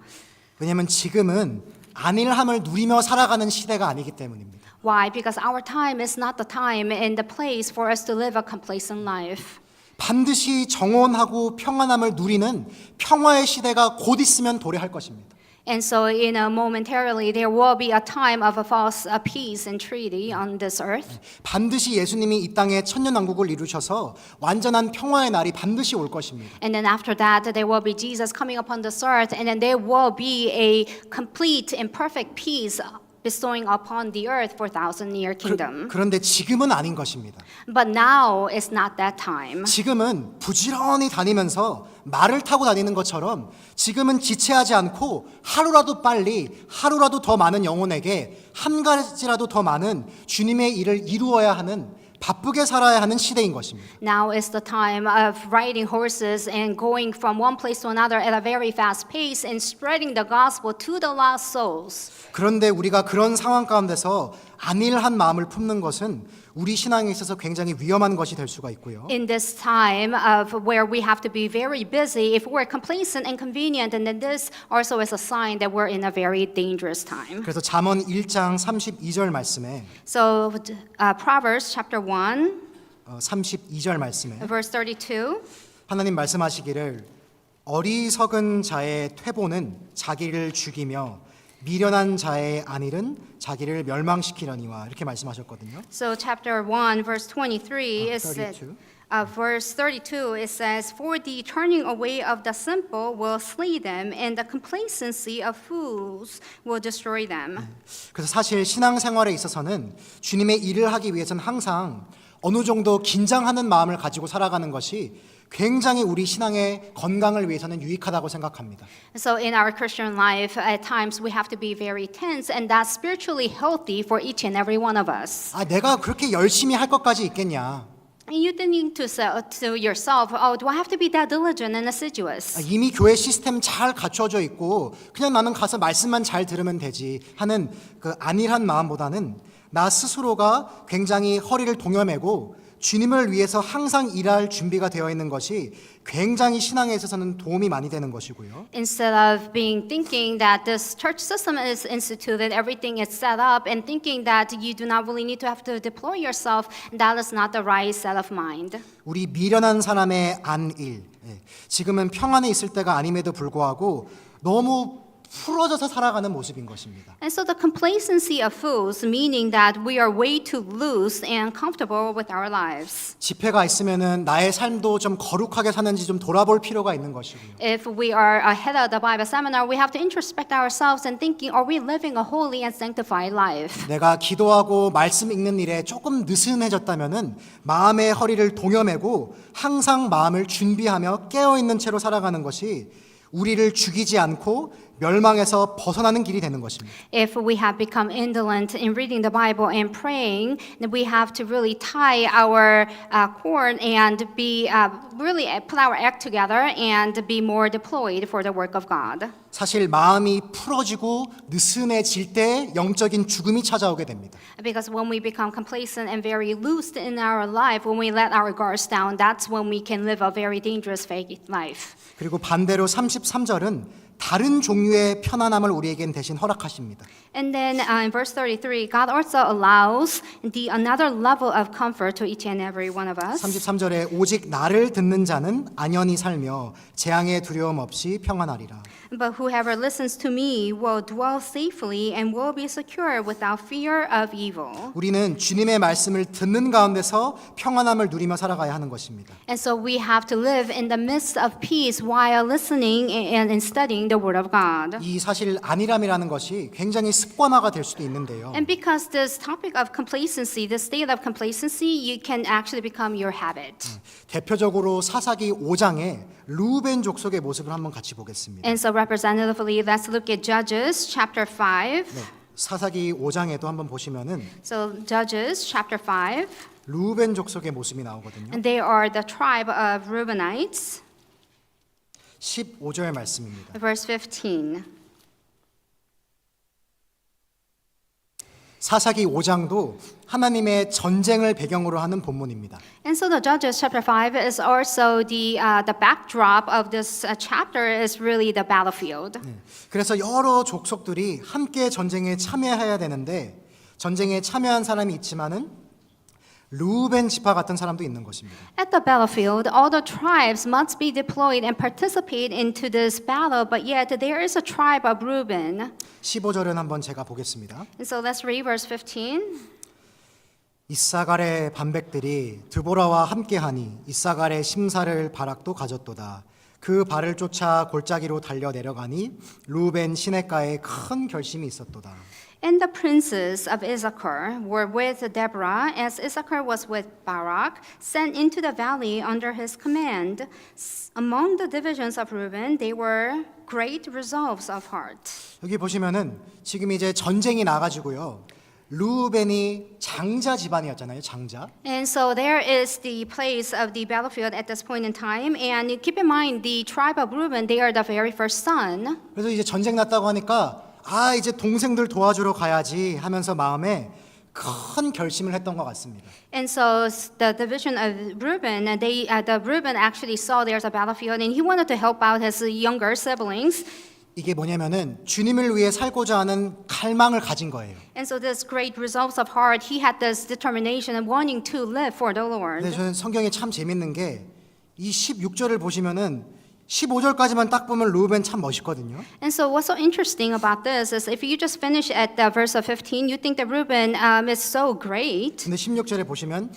왜냐하면 지금은 안일함을 누리며 살아가는 시대가 아니기 때문입니다. Why? Because our time is not the time and the place for us to live a complacent life. 반드시 정온하고 평안함을 누리는 평화의 시대가 곧 있으면 도래할 것입니다. And so, momentarily, there will be a time of a false peace and treaty on this earth. 반드시 예수님이 이 땅에 천년왕국을 이루셔서 완전한 평화의 날이 반드시 올 것입니다. And then after that, there will be Jesus coming upon this earth, and then there will be a complete and perfect peace bestowing upon the earth for 1,000-year kingdom. 그런데 지금은 아닌 것입니다. But now is not that time. 지금은 부지런히 다니면서 말을 타고 다니는 것처럼 지금은 지체하지 않고 하루라도 빨리 하루라도 더 많은 영혼에게 한 가지라도 더 많은 주님의 일을 이루어야 하는 바쁘게 살아야 하는 시대인 것입니다. Now is the time of riding horses and going from one place to another at a very fast pace and spreading the gospel to the lost souls. 그런데 우리가 그런 상황 가운데서 안일한 마음을 품는 것은 우리 신앙에 있어서 굉장히 위험한 것이 될 수가 있고요. In this time of where we have to be very busy, if we're complacent and convenient, and then this also is a sign that we're in a very dangerous time. 그래서 잠언 1장 32절 말씀에 So Proverbs chapter 1, 32절 말씀에 verse 32. 하나님 말씀하시기를 어리석은 자의 퇴보는 자기를 죽이며 미련한 자의 안일은 자기를 멸망시키려니와 이렇게 말씀하셨거든요. So chapter 1, verse 23 is 32. verse 32, it says, For the turning away of the simple will slay them, and the complacency of fools will destroy them. 그래서 사실 신앙생활에 있어서는 주님의 일을 하기 위해서는 항상 어느 정도 긴장하는 마음을 가지고 살아가는 것이 굉장히 우리 신앙의 건강을 위해서는 유익하다고 생각합니다. So in our Christian life, at times we have to be very tense, and that's spiritually healthy for each and every one of us. 아, 내가 그렇게 열심히 할 것까지 있겠냐? And you think to yourself, oh, do I have to be that diligent and 아, assiduous? 이미 교회 시스템 잘 갖춰져 있고 그냥 나는 가서 말씀만 잘 들으면 되지 하는 그 안일한 마음보다는 나 스스로가 굉장히 허리를 동여매고 주님을 위해서 항상 일할 준비가 되어 있는 것이 굉장히 신앙에 있어서는 도움이 많이 되는 것이고요. Instead of thinking that this church system is instituted, everything is set up, and thinking that you do not really need to have to deploy yourself, that is not the right set of mind. 우리 미련한 사람의 안일, 지금은 평안에 있을 때가 아님에도 불구하고 너무 풀어져서 살아가는 모습인 것입니다. And so the complacency of fools, meaning that we are way too loose and comfortable with our lives. 집회가 있으면은 나의 삶도 좀 거룩하게 사는지 좀 돌아볼 필요가 있는 것이고요. If we are ahead of the Bible seminar, we have to introspect ourselves and thinking, are we living a holy and sanctified life? 내가 기도하고 말씀 읽는 일에 조금 느슨해졌다면은 마음의 허리를 동여매고 항상 마음을 준비하며 깨어 있는 채로 살아가는 것이 우리를 죽이지 않고 멸망에서 벗어나는 길이 되는 것입니다. If we have become indolent in reading the Bible and praying, then we have to really tie our cord and be really put our act together and be more deployed for the work of God. 사실 마음이 풀어지고 느슨해질 때 영적인 죽음이 찾아오게 됩니다. Because when we become complacent and very loose in our life, when we let our guards down, that's when we can live a very dangerous faith life. 그리고 반대로 33절은 다른 종류의 편안함을 우리에겐 대신 허락하십니다. And then in verse 33, God also allows another level of comfort to each and every one of us. 33절에 오직 나를 듣는 자는 안연히 살며 재앙의 두려움 없이 평안하리라. But whoever listens to me will dwell safely and will be secure without fear of evil. 우리는 주님의 말씀을 듣는 가운데서 평안함을 누리며 살아가야 하는 것입니다. And so we have to live in the midst of peace while listening and studying the Word of God. 이 사실 안일함이라는 것이 굉장히 습관화가 될 수도 있는데요. And because this topic of complacency, this state of complacency, you can actually become your habit. 대표적으로 사사기 5장에 루벤 족속의 모습을 한번 같이 보겠습니다. And so representatively, let's look at Judges chapter 5. 네, 사사기 5장에도 한번 보시면은 So Judges chapter 5, 루벤 족속의 모습이 나오거든요. and they are the tribe of Reubenites. 15절 말씀입니다. Verse 15. 사사기 5장도 하나님의 전쟁을 배경으로 하는 본문입니다. And so the Judges chapter 5 is also the backdrop of this chapter is really the battlefield. 그래서 여러 족속들이 함께 전쟁에 참여해야 되는데 전쟁에 참여한 사람이 있지만은 루벤 지파 같은 사람도 있는 것입니다. At the battlefield, all the tribes must be deployed and participate into this battle, but yet there is a tribe of Reuben. 15절은 한번 제가 보겠습니다. And so let's read verse 15. 이사갈의 반백들이 드보라와 함께하니 이사갈의 심사를 바락도 가졌도다. 그 발을 쫓아 골짜기로 달려 내려가니 루벤 시냇가에 큰 결심이 있었도다. And the princes of Issachar were with Deborah, as Issachar was with Barak, sent into the valley under his command. Among the divisions of Reuben, they were great resolves of heart. 여기 보시면은 지금 이제 전쟁이 나가지고요. 루벤이 장자 집안이었잖아요. 장자. And so there is the place of the battlefield at this point in time. And keep in mind, the tribe of Reuben, they are the very first son. 그래서 이제 전쟁 났다고 하니까 아 이제 동생들 도와주러 가야지 하면서 마음에 큰 결심을 했던 것 같습니다. And so the division of Reuben, the Reuben actually saw there's a battlefield, and he wanted to help out his younger siblings. 이게 뭐냐면은 주님을 위해 살고자 하는 갈망을 가진 거예요. And so this great resolves of heart, he had this determination and wanting to live for the Lord. 근데 저는 성경이 참 재밌는 게 이 16절을 보시면은 15절까지만 딱 보면 루벤 참 멋있거든요. And so what's so interesting about this is if you just finish at the verse of 15, you think that Reuben is so great. 근데 16절에 보시면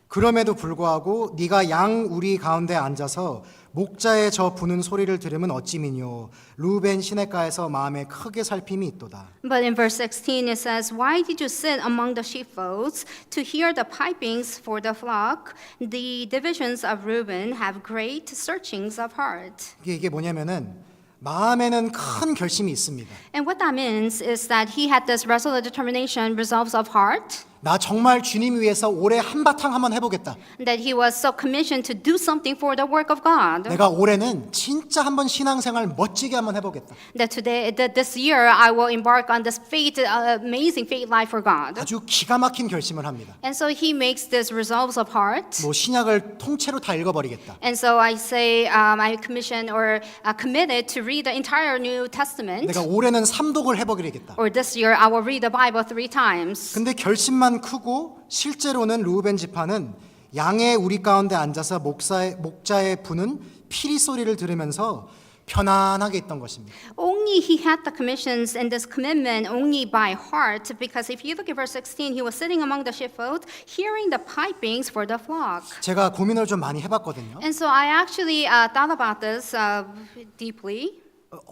그럼에도 불구하고 네가 양 우리 가운데 앉아서 목자의 저 부는 소리를 들으면 어찌미뇨 루벤 시냇가에서 마음에 크게 살핌이 있도다. But in verse 16 it says, "Why did you sit among the sheepfolds to hear the pipings for the flock? The divisions of Reuben have great searchings of heart." 이게 뭐냐면은 마음에는 큰 결심이 있습니다. And what that means is that he had this resolute determination, resolves of heart, 나 정말 주님 위해서 올해 한바탕 한번 해보겠다. that he was so commissioned to do something for the work of God. 내가 올해는 진짜 한번 신앙생활 멋지게 한번 해보겠다. That this year I will embark on this amazing faith life for God. 아주 기가 막힌 결심을 합니다. And so he makes this resolves of heart. 뭐 신약을 통째로 다 읽어버리겠다. And so I say I commission or committed to read the entire New Testament. 내가 올해는 삼독을 해보겠다. Or this year I will read the Bible 3 times. 근데 결심만 크고 실제로는 루벤 지파는 양의 우리 가운데 앉아서 목자의 부는 피리 소리를 들으면서 편안하게 있던 것입니다. Only he had the commissions and this commitment only by heart, because if you look at verse 16, he was sitting among the sheepfold, hearing the pipings for the flock. 제가 고민을 좀 많이 해봤거든요. And so I actually thought about this deeply.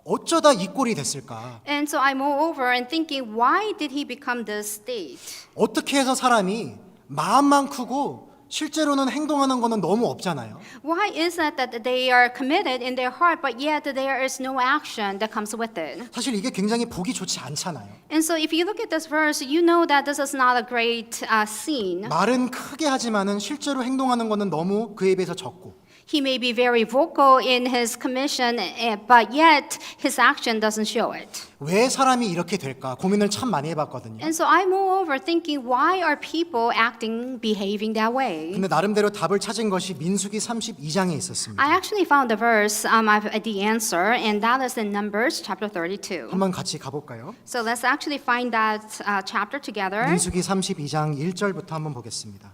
어쩌다 이 꼴이 됐을까? And so I'm over and thinking, why did he become this state? 어떻게 해서 사람이 마음만 크고 실제로는 행동하는 거는 너무 없잖아요. Why is it that they are committed in their heart, but yet there is no action that comes with it? 사실 이게 굉장히 보기 좋지 않잖아요. And so if you look at this verse, you know that this is not a great scene. 말은 크게 하지만은 실제로 행동하는 거는 너무 그에 비해서 적고. He may be very vocal in his commission, but yet his action doesn't show it. 왜 사람이 이렇게 될까 고민을 참 많이 해봤거든요. And so I'm moreover thinking, why are people acting, behaving that way? 근데 나름대로 답을 찾은 것이 민수기 32장에 있었습니다. I actually found the verse, the answer, and that is in Numbers chapter 32. 한번 같이 가볼까요? So let's actually find that chapter together. 민수기 32장 1절부터 한번 보겠습니다.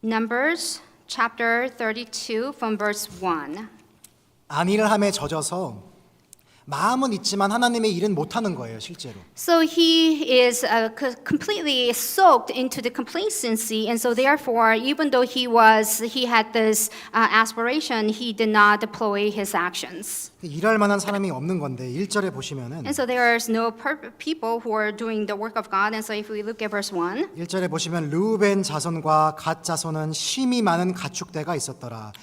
Numbers chapter 32 from verse 1. 안일함에 젖어서 마음은 있지만 하나님의 일은 못하는 거예요, 실제로. So he is completely soaked into the complacency, and so therefore, even though he had this aspiration, he did not deploy his actions. 일할 만한 사람이 없는 건데 1절에 보시면은 And so there is no people who are doing the work of God. And so if we look at verse 1, 1절에 보시면 르우벤 자손과 갓 자손은 심이 많은 가축대가 있었더라.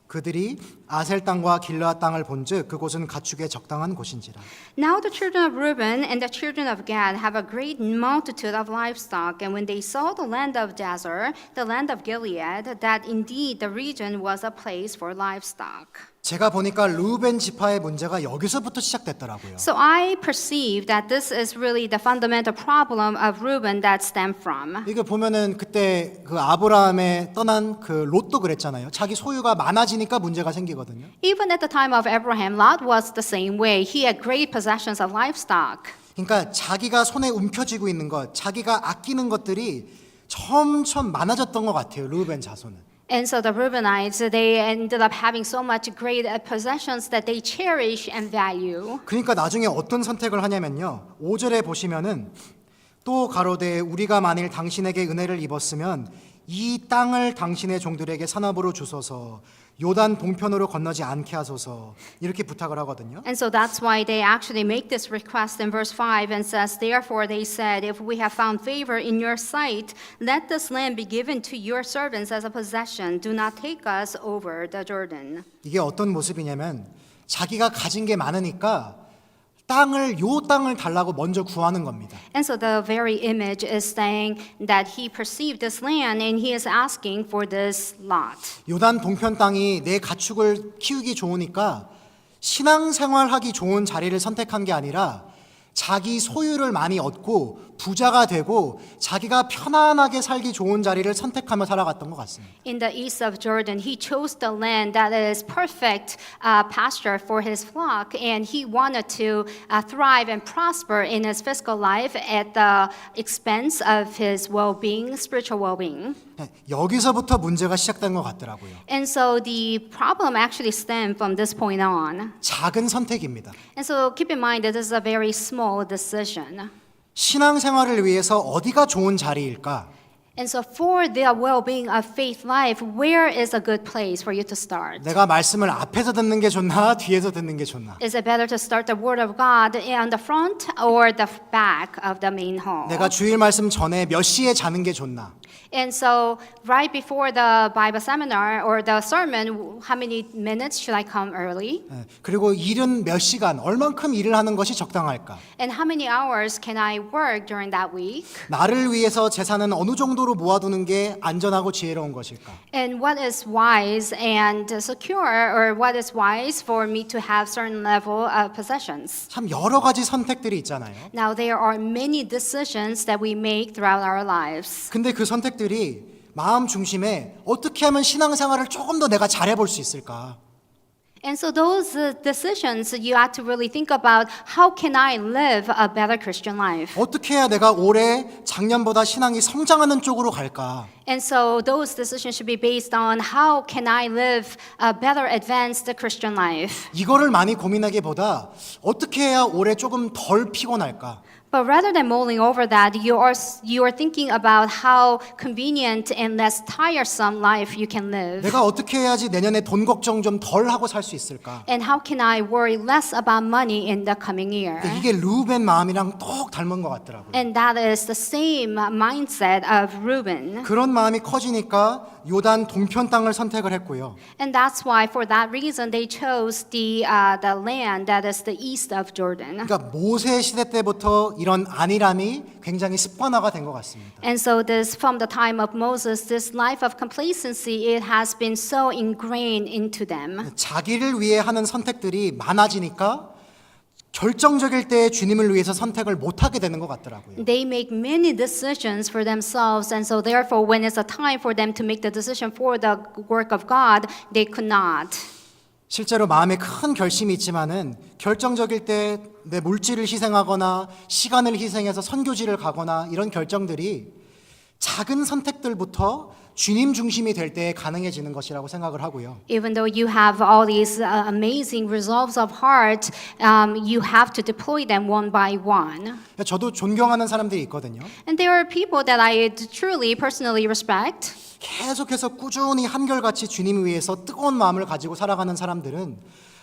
그들이 아셀 땅과 길르앗 땅을 본즉 그곳은 가축에 적당한 곳인지라. now the children of Reuben and the children of Gad have a great multitude of livestock, and when they saw the land of Jazer, the land of Gilead, that indeed the region was a place for livestock. 제가 보니까 르우벤 지파의 문제가 여기서부터 시작됐더라고요. So I perceive that this is really the fundamental problem of Reuben that stemmed from. 이거 보면은 그때 그 아브라함의 떠난 그 롯도 그랬잖아요. 자기 소유가 많아지니까 문제가 생기거든요. Even at the time of Abraham, Lot was the same way. He had great possessions of livestock. 그러니까 자기가 손에 움켜쥐고 있는 것, 자기가 아끼는 것들이 점점 많아졌던 것 같아요. 르우벤 자손은. And so the Reubenites, they ended up having so much great possessions that they cherish and value. 그러니까 나중에 어떤 선택을 하냐면요. 5절에 보시면은 또 가로되 우리가 만일 당신에게 은혜를 입었으면 이 땅을 당신의 종들에게 산업으로 주소서. 요단 동편으로 건너지 않게 하소서. 이렇게 부탁을 하거든요. And so that's why they actually make this request in verse 5 and says, therefore they said, if we have found favor in your sight, let this land be given to your servants as a possession. Do not take us over the Jordan. 이게 어떤 모습이냐면 자기가 가진 게 많으니까 요 땅을 달라고 먼저 구하는 겁니다. And so the very image is saying that he perceived this land and he is asking for this lot. 요단 동편 땅이 내 가축을 키우기 좋으니까 신앙생활하기 좋은 자리를 선택한 게 아니라 자기 소유를 많이 얻고 부자가 되고 자기가 편안하게 살기 좋은 자리를 선택하며 살아갔던 것 같습니다. In the east of Jordan, he chose the land that is perfect pasture for his flock, and he wanted to thrive and prosper in his physical life at the expense of his well-being, spiritual well-being. 여기서부터 문제가 시작된 것 같더라고요. And so the problem actually stemmed from this point on. 작은 선택입니다. And so keep in mind that this is a very small decision. 신앙생활을 위해서 어디가 좋은 자리일까? And so for the well-being of faith life, where is a good place for you to start? 내가 말씀을 앞에서 듣는 게 좋나 뒤에서 듣는 게 좋나? Is it better to start the word of God on the front or the back of the main hall? 내가 주일 말씀 전에 몇 시에 자는 게 좋나? And so right before the Bible seminar or the sermon, how many minutes should I come early? 그리고 일은 몇 시간, 얼만큼 일을 하는 것이 적당할까? And how many hours can I work during that week? 나를 위해서 재산은 어느 정도로 모아두는 게 안전하고 지혜로운 것일까? And what is wise and secure, or what is wise for me to have certain level of possessions? 참 여러 가지 선택들이 있잖아요. Now there are many decisions that we make throughout our lives. 근데 그 선택들이 마음 중심에 어떻게 하면 신앙생활을 조금 더 내가 잘해볼 수 있을까? And so those decisions you have to really think about how can I live a better Christian life? 어떻게 해야 내가 올해 작년보다 신앙이 성장하는 쪽으로 갈까? And so those decisions should be based on how can I live a better advanced Christian life? 이거를 많이 고민하기보다 어떻게 해야 올해 조금 덜 피곤할까? But rather than mulling over that, you are thinking about how convenient and less tiresome life you can live. 내가 어떻게 해야지 내년에 돈 걱정 좀 덜 하고 살 수 있을까? And how can I worry less about money in the coming year? 이게 루벤 마음이랑 똑 닮은 것 같더라고요. And that is the same mindset of Reuben. 그런 마음이 커지니까 요단 동편 땅을 선택을 했고요. And that's why, for that reason, they chose the land that is the east of Jordan. 그러니까 모세 시대 때부터 이런 안일함이 굉장히 습관화가 된 것 같습니다. And so this, from the time of Moses, this life of complacency, it has been so ingrained into them. 자기를 위해 하는 선택들이 많아지니까 결정적일 때 주님을 위해서 선택을 못 하게 되는 것 같더라고요. They make many decisions for themselves, and so therefore, when it's a time for them to make the decision for the work of God, they could not. 실제로 마음에 큰 결심이 있지만은 결정적일 때 내 물질을 희생하거나 시간을 희생해서 선교지를 가거나 이런 결정들이 작은 선택들부터 주님 중심이 될 때 가능해지는 것이라고 생각을 하고요. Even though you have all these amazing resolves of heart, you have to deploy them one by one. 저도 존경하는 사람들이 있거든요. And there are people that I truly, personally respect. 계속해서 꾸준히 한결같이 주님 위해서 뜨거운 마음을 가지고 살아가는 사람들은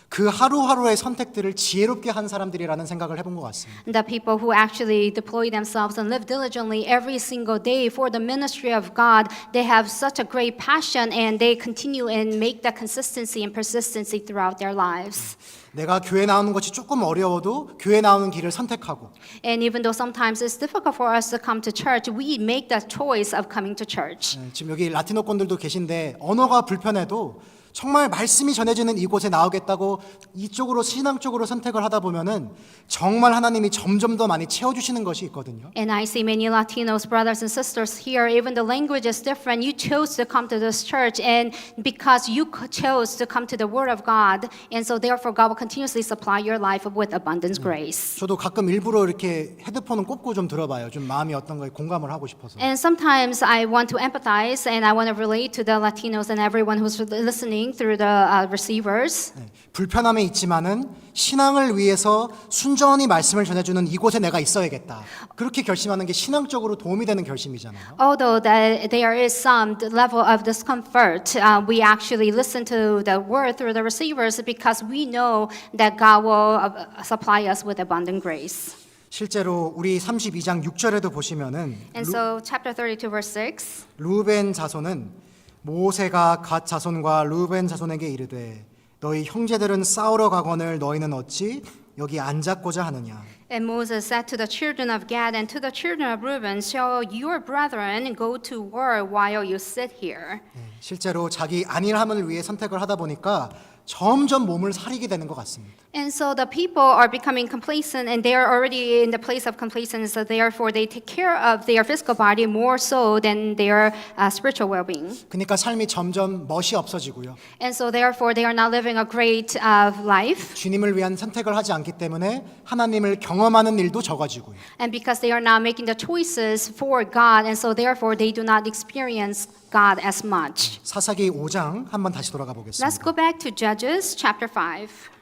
그 하루하루의 선택들을 지혜롭게 한 사람들이라는 생각을 해본 것 같습니다. The people who actually deploy themselves and live diligently every single day for the ministry of God, they have such a great passion and they continue and make that consistency and persistency throughout their lives. 내가 교회 나오는 것이 조금 어려워도 교회 나오는 길을 선택하고 And even though sometimes it's difficult for us to come to church, we make the choice of coming to church. 지금 여기 라티노권들도 계신데 언어가 불편해도 정말 말씀이 전해지는 이곳에 나오겠다고 이쪽으로 신앙 쪽으로 선택을 하다 보면은 정말 하나님이 점점 더 많이 채워주시는 것이 있거든요. And I see many Latinos brothers and sisters here, even the language is different. You chose to come to this church, and because you chose to come to the Word of God, and so therefore God will continuously supply your life with abundance grace. 저도 가끔 일부러 이렇게 헤드폰은 꼽고 좀 들어봐요. 좀 마음이 어떤가에 공감을 하고 싶어서. And sometimes I want to empathize and I want to relate to the Latinos and everyone who's listening through the receivers. 네, 불편함이 있지만은 신앙을 위해서 순전히 말씀을 전해주는 이곳에 내가 있어야겠다. 그렇게 결심하는 게 신앙적으로 도움이 되는 결심이잖아요. Although there is some level of discomfort, we actually listen to the word through the receivers because we know that God will supply us with abundant grace. 실제로 우리 32장 6절에도 보시면은 And so chapter 32 verse 6. 루벤 자손은 모세가 갓 자손과 루벤 자손에게 이르되 너희 형제들은 싸우러 가거늘 너희는 어찌 여기 앉았고자 하느냐. And Moses said to the children of Gad and to the children of Reuben, shall your brethren go to war while you sit here? 실제로 자기 안일함을 위해 선택을 하다 보니까 점점 몸을 사리게 되는 것 같습니다. And so the people are becoming complacent and they are already in the place of complacence, so therefore they take care of their physical body more so than their spiritual well-being. 그러니까 삶이 점점 멋이 없어지고요. And so therefore they are not living a great life. 주님을 위한 선택을 하지 않기 때문에 하나님을 경험하는 일도 적어지고요. And because they are not making the choices for God, and so therefore they do not experience God as much. 사사기 5장 한번 다시 돌아가 Let's 보겠습니다. go back to Judges chapter 5.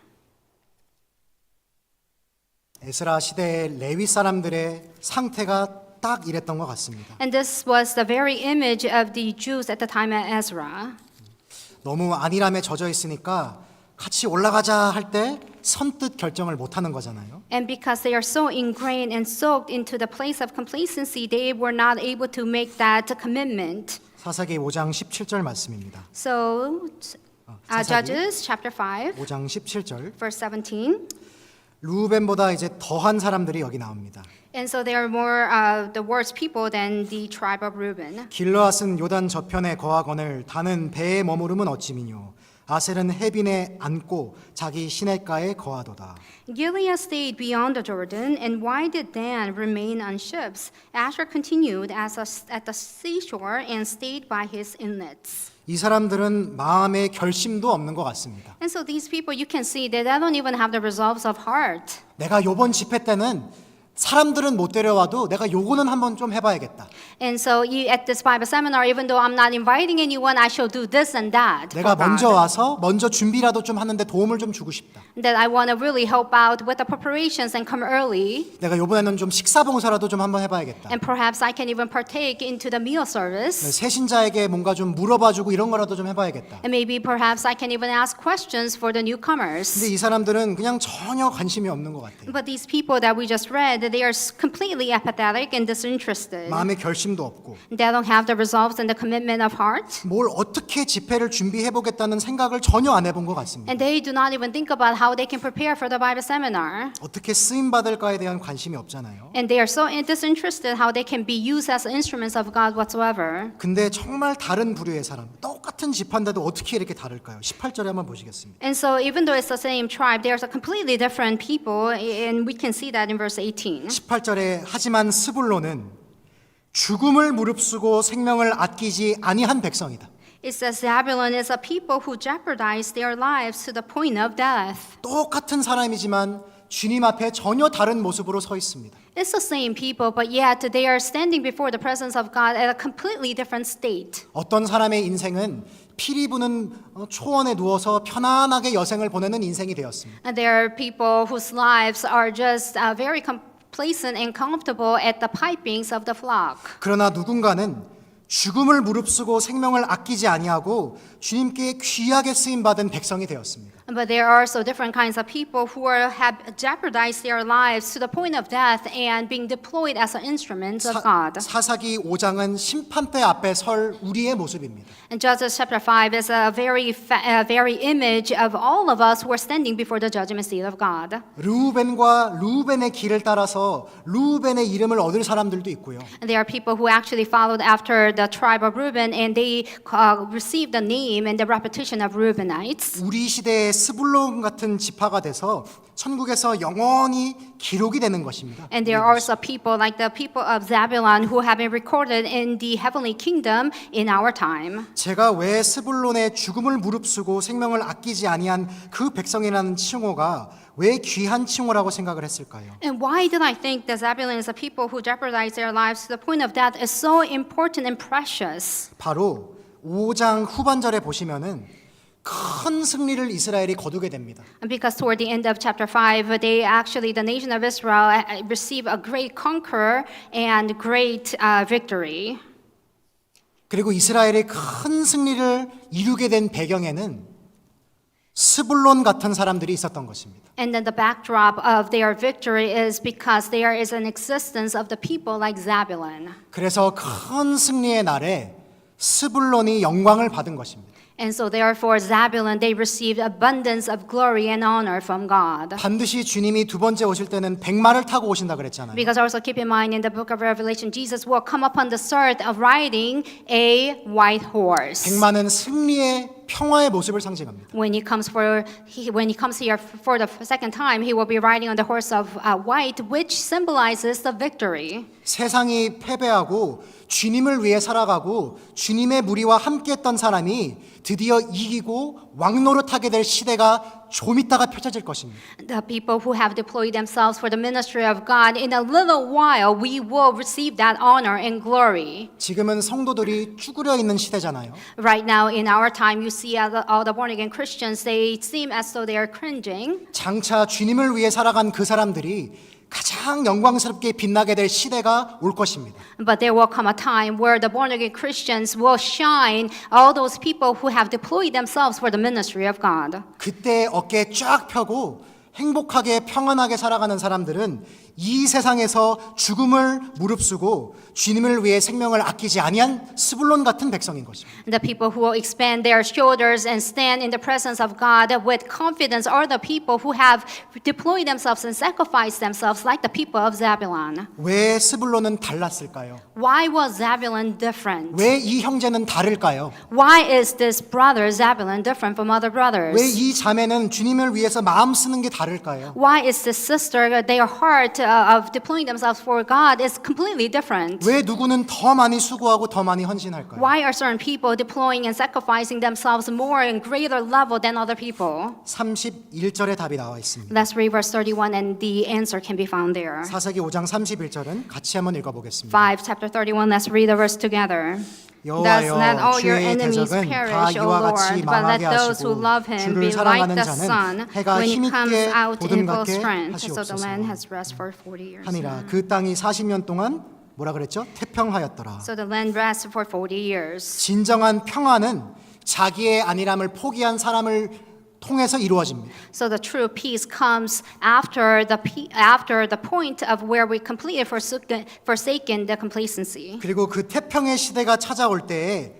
에스라 시대의 레위 사람들의 상태가 딱 이랬던 것 같습니다. And this was the very image of the Jews at the time of Ezra. 너무 안일함에 젖어 있으니까 같이 올라가자 할 때 선뜻 결정을 못 하는 거잖아요. And because they are so ingrained and soaked into the place of complacency, they were not able to make that commitment. 사사기 5장 17절 말씀입니다. So, 사사기 Judges chapter 5, 5장 17절. verse 17. 루벤보다 이제 더한 사람들이 여기 나옵니다. And so they are more the worst people than the tribe of Reuben. 길르앗은 요단 저편에 거하거늘 단은 배에 머무름은 어찌미뇨 아셀은 해빈에 앉고 자기 시냇가에 거하도다. Gilead stayed beyond the Jordan, and why did Dan remain on ships? Asher continued at the seashore and stayed by his inlets. 이 사람들은 마음의 결심도 없는 것 같습니다. And so these people, you can see that they don't even have the resolves of heart. 내가 요번 집회 때는 사람들은 못 데려와도 내가 요거는 한번 좀 해봐야겠다. And so at this Bible seminar, even though I'm not inviting anyone, I shall do this and that. 내가 for God. 먼저 와서 먼저 준비라도 좀 하는데 도움을 좀 주고 싶다. That I want to really help out with the preparations and come early. 내가 요번에는 좀 식사 봉사라도 좀 한번 해봐야겠다. And perhaps I can even partake into the meal service. 새신자에게 뭔가 좀 물어봐주고 이런 거라도 좀 해봐야겠다. And maybe perhaps I can even ask questions for the 근데 newcomers. 이 사람들은 그냥 전혀 관심이 없는 것 같아요. But these people that we just read, they are completely apathetic and disinterested. 마음의 결심도 없고 They don't have the resolves and the commitment of heart. 뭘 어떻게 집회를 준비해보겠다는 생각을 전혀 안 해본 것 같습니다. And they do not even think about how they can prepare for the Bible seminar. 어떻게 쓰임받을까에 대한 관심이 없잖아요. And they are so disinterested how they can be used as instruments of God whatsoever. 근데 정말 다른 부류의 사람, 똑같은 집한데도 어떻게 이렇게 다를까요? 18절에 한번 보시겠습니다. And so even though it's the same tribe, there's a completely different people, and we can see that in verse 18. 18절에 하지만 스불론은 죽음을 무릅쓰고 생명을 아끼지 아니한 백성이다. It says Zabulon is a people who jeopardize their lives to the point of death. 똑같은 사람이지만 주님 앞에 전혀 다른 모습으로 서 있습니다. It's the same people, but yet they are standing before the presence of God at a completely different state. 어떤 사람의 인생은 피리 부는 초원에 누워서 편안하게 여생을 보내는 인생이 되었습니다. And there are people whose lives are just very complacent and comfortable at the pipings of the flock. 그러나 누군가는 죽음을 무릅쓰고 생명을 아끼지 아니하고 주님께 귀하게 쓰임 받은 백성이 되었습니다. But there are also different kinds of people who have jeopardized their lives to the point of death and being deployed as instruments of God. 사사기 5장은 심판대 앞에 설 우리의 모습입니다. And Judges chapter 5 is a very image of all of us who are standing before the judgment seat of God. 르우벤과 르우벤의 길을 따라서 르우벤의 이름을 얻을 사람들도 있고요. And there are people who actually followed after the tribe of Reuben and they received the name and the reputation of Reubenites. 우리 시대의 스불론 같은 지파가 돼서 천국에서 영원히 기록이 되는 것입니다. And there are also people like the people of Zabulon who have been recorded in the heavenly kingdom in our time. 제가 왜 스불론의 죽음을 무릅쓰고 생명을 아끼지 아니한 그 백성이라는 칭호가 왜 귀한 칭호라고 생각을 했을까요? And why did I think that Zabulon is a people who jeopardize their lives to the point of death is so important and precious? 바로 5장 후반절에 보시면은 큰 승리를 이스라엘이 거두게 됩니다. Because toward the end of chapter 5, the nation of Israel received a great conquer and great victory. 그리고 이스라엘이 큰 승리를 이루게 된 배경에는 스불론 같은 사람들이 있었던 것입니다. And then the backdrop of their victory is because there is an existence of the people like Zabulon. 그래서 큰 승리의 날에 스불론이 영광을 받은 것입니다. And so therefore Zabulon, they received abundance of glory and honor from God. 반드시 주님이 두 번째 오실 때는 백마를 타고 오신다 그랬잖아요. Because also keep in mind in the book of Revelation, Jesus will come upon this earth of riding a white horse. 백마는 승리의 평화의 모습을 상징합니다. When he comes here for the second time, he will be riding on the horse of white, which symbolizes the victory. 세상이 패배하고 주님을 위해 살아가고 주님의 무리와 함께했던 사람이 드디어 이기고 왕노릇하게 될 시대가 좀 있다가 펼쳐질 것입니다. The people who have deployed themselves for the ministry of God, in a little while, we will receive that honor and glory. 지금은 성도들이 쭈그려 있는 시대잖아요. Right now, in our time, you see all the born-again Christians, they seem as though they are cringing. 장차 주님을 위해 살아간 그 사람들이 가장 영광스럽게 빛나게 될 시대가 올 것입니다. But there will come a time where the born-again Christians will shine all those people who have deployed themselves for the ministry of God. 그때 어깨 쫙 펴고 행복하게 평안하게 살아가는 사람들은 이 세상에서 죽음을 무릅쓰고 주님을 위해 생명을 아끼지 아니한 스불론 같은 백성인 것입니다. The people who will expand their shoulders and stand in the presence of God with confidence are the people who have deployed themselves and sacrificed themselves like the people of Zabulon. 왜 스불론은 달랐을까요? Why was Zabulon different? 왜 이 형제는 다를까요? Why is this brother Zabulon different from other 왜 brothers? 이 자매는 주님을 위해서 마음 쓰는 게 다를까요? Why is this sister, their heart of deploying themselves for God is completely different? 왜 누구는 더 많이 수고하고 더 많이 헌신할까요? Why are certain people deploying and sacrificing themselves more in greater level than other people? 31절에 답이 나와 있습니다. Let's read verse 31 and the answer can be found there. 사사기 5장 31절은 같이 한번 읽어보겠습니다. 5, chapter 31, let's read the verse together. Thus let 여호와여 all your 주의 enemies 대적은 다 perish, O 이와 같이 Lord, but let 망하게 those who 하시고 love him 주를 be like 사랑하는 the 자는 sun 해가 when he comes 힘있게 out in full 돋음같게 strength. So the 하시옵소서. land has rest for 40 years. 하니라 그 땅이 40년 동안 뭐라 그랬죠? 태평하였더라. So the land rests for 40 years. 진정한 평화는 자기의 안일함을 포기한 사람을 통해서 이루어집니다. So the true peace comes after the point of where we completely forsaken the complacency. 그리고 그 태평의 시대가 찾아올 때에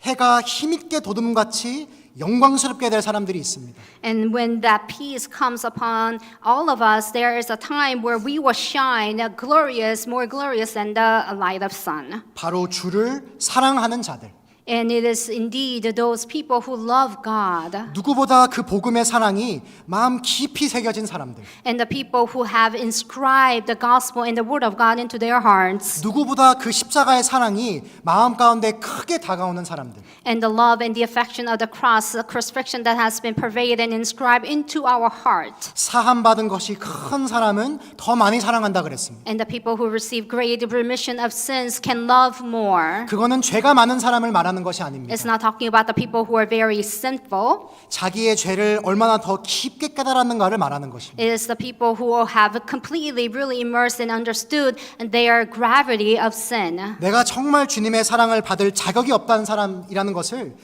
해가 힘있게 돋음같이 영광스럽게 될 사람들이 있습니다. And when that peace comes upon all of us, there is a time where we will shine glorious, more glorious than the light of sun. 바로 주를 사랑하는 자들. And it is indeed those people who love God 누구보다 그 복음의 사랑이 마음 깊이 새겨진 사람들. and the people who have inscribed the gospel and the word of God into their hearts 누구보다 그 십자가의 사랑이 마음 가운데 크게 다가오는 사람들. and the love and the affection of the cross, the crucifixion that has been pervaded and inscribed into our heart. 사함 받은 것이 큰 사람은 더 많이 사랑한다 그랬습니다. And the people who receive great remission of sins can love more. 그거는 죄가 많은 사람을 말하는 것이 아닙니다. It's not talking about the people who are very sinful. 자기의 죄를 얼마나 더 깊게 깨달았는가를 말하는 것입니다. It is the people who have completely, really immersed and understood their gravity of sin. 내가 정말 주님의 사랑을 받을 자격이 없다는 사람이라는 것을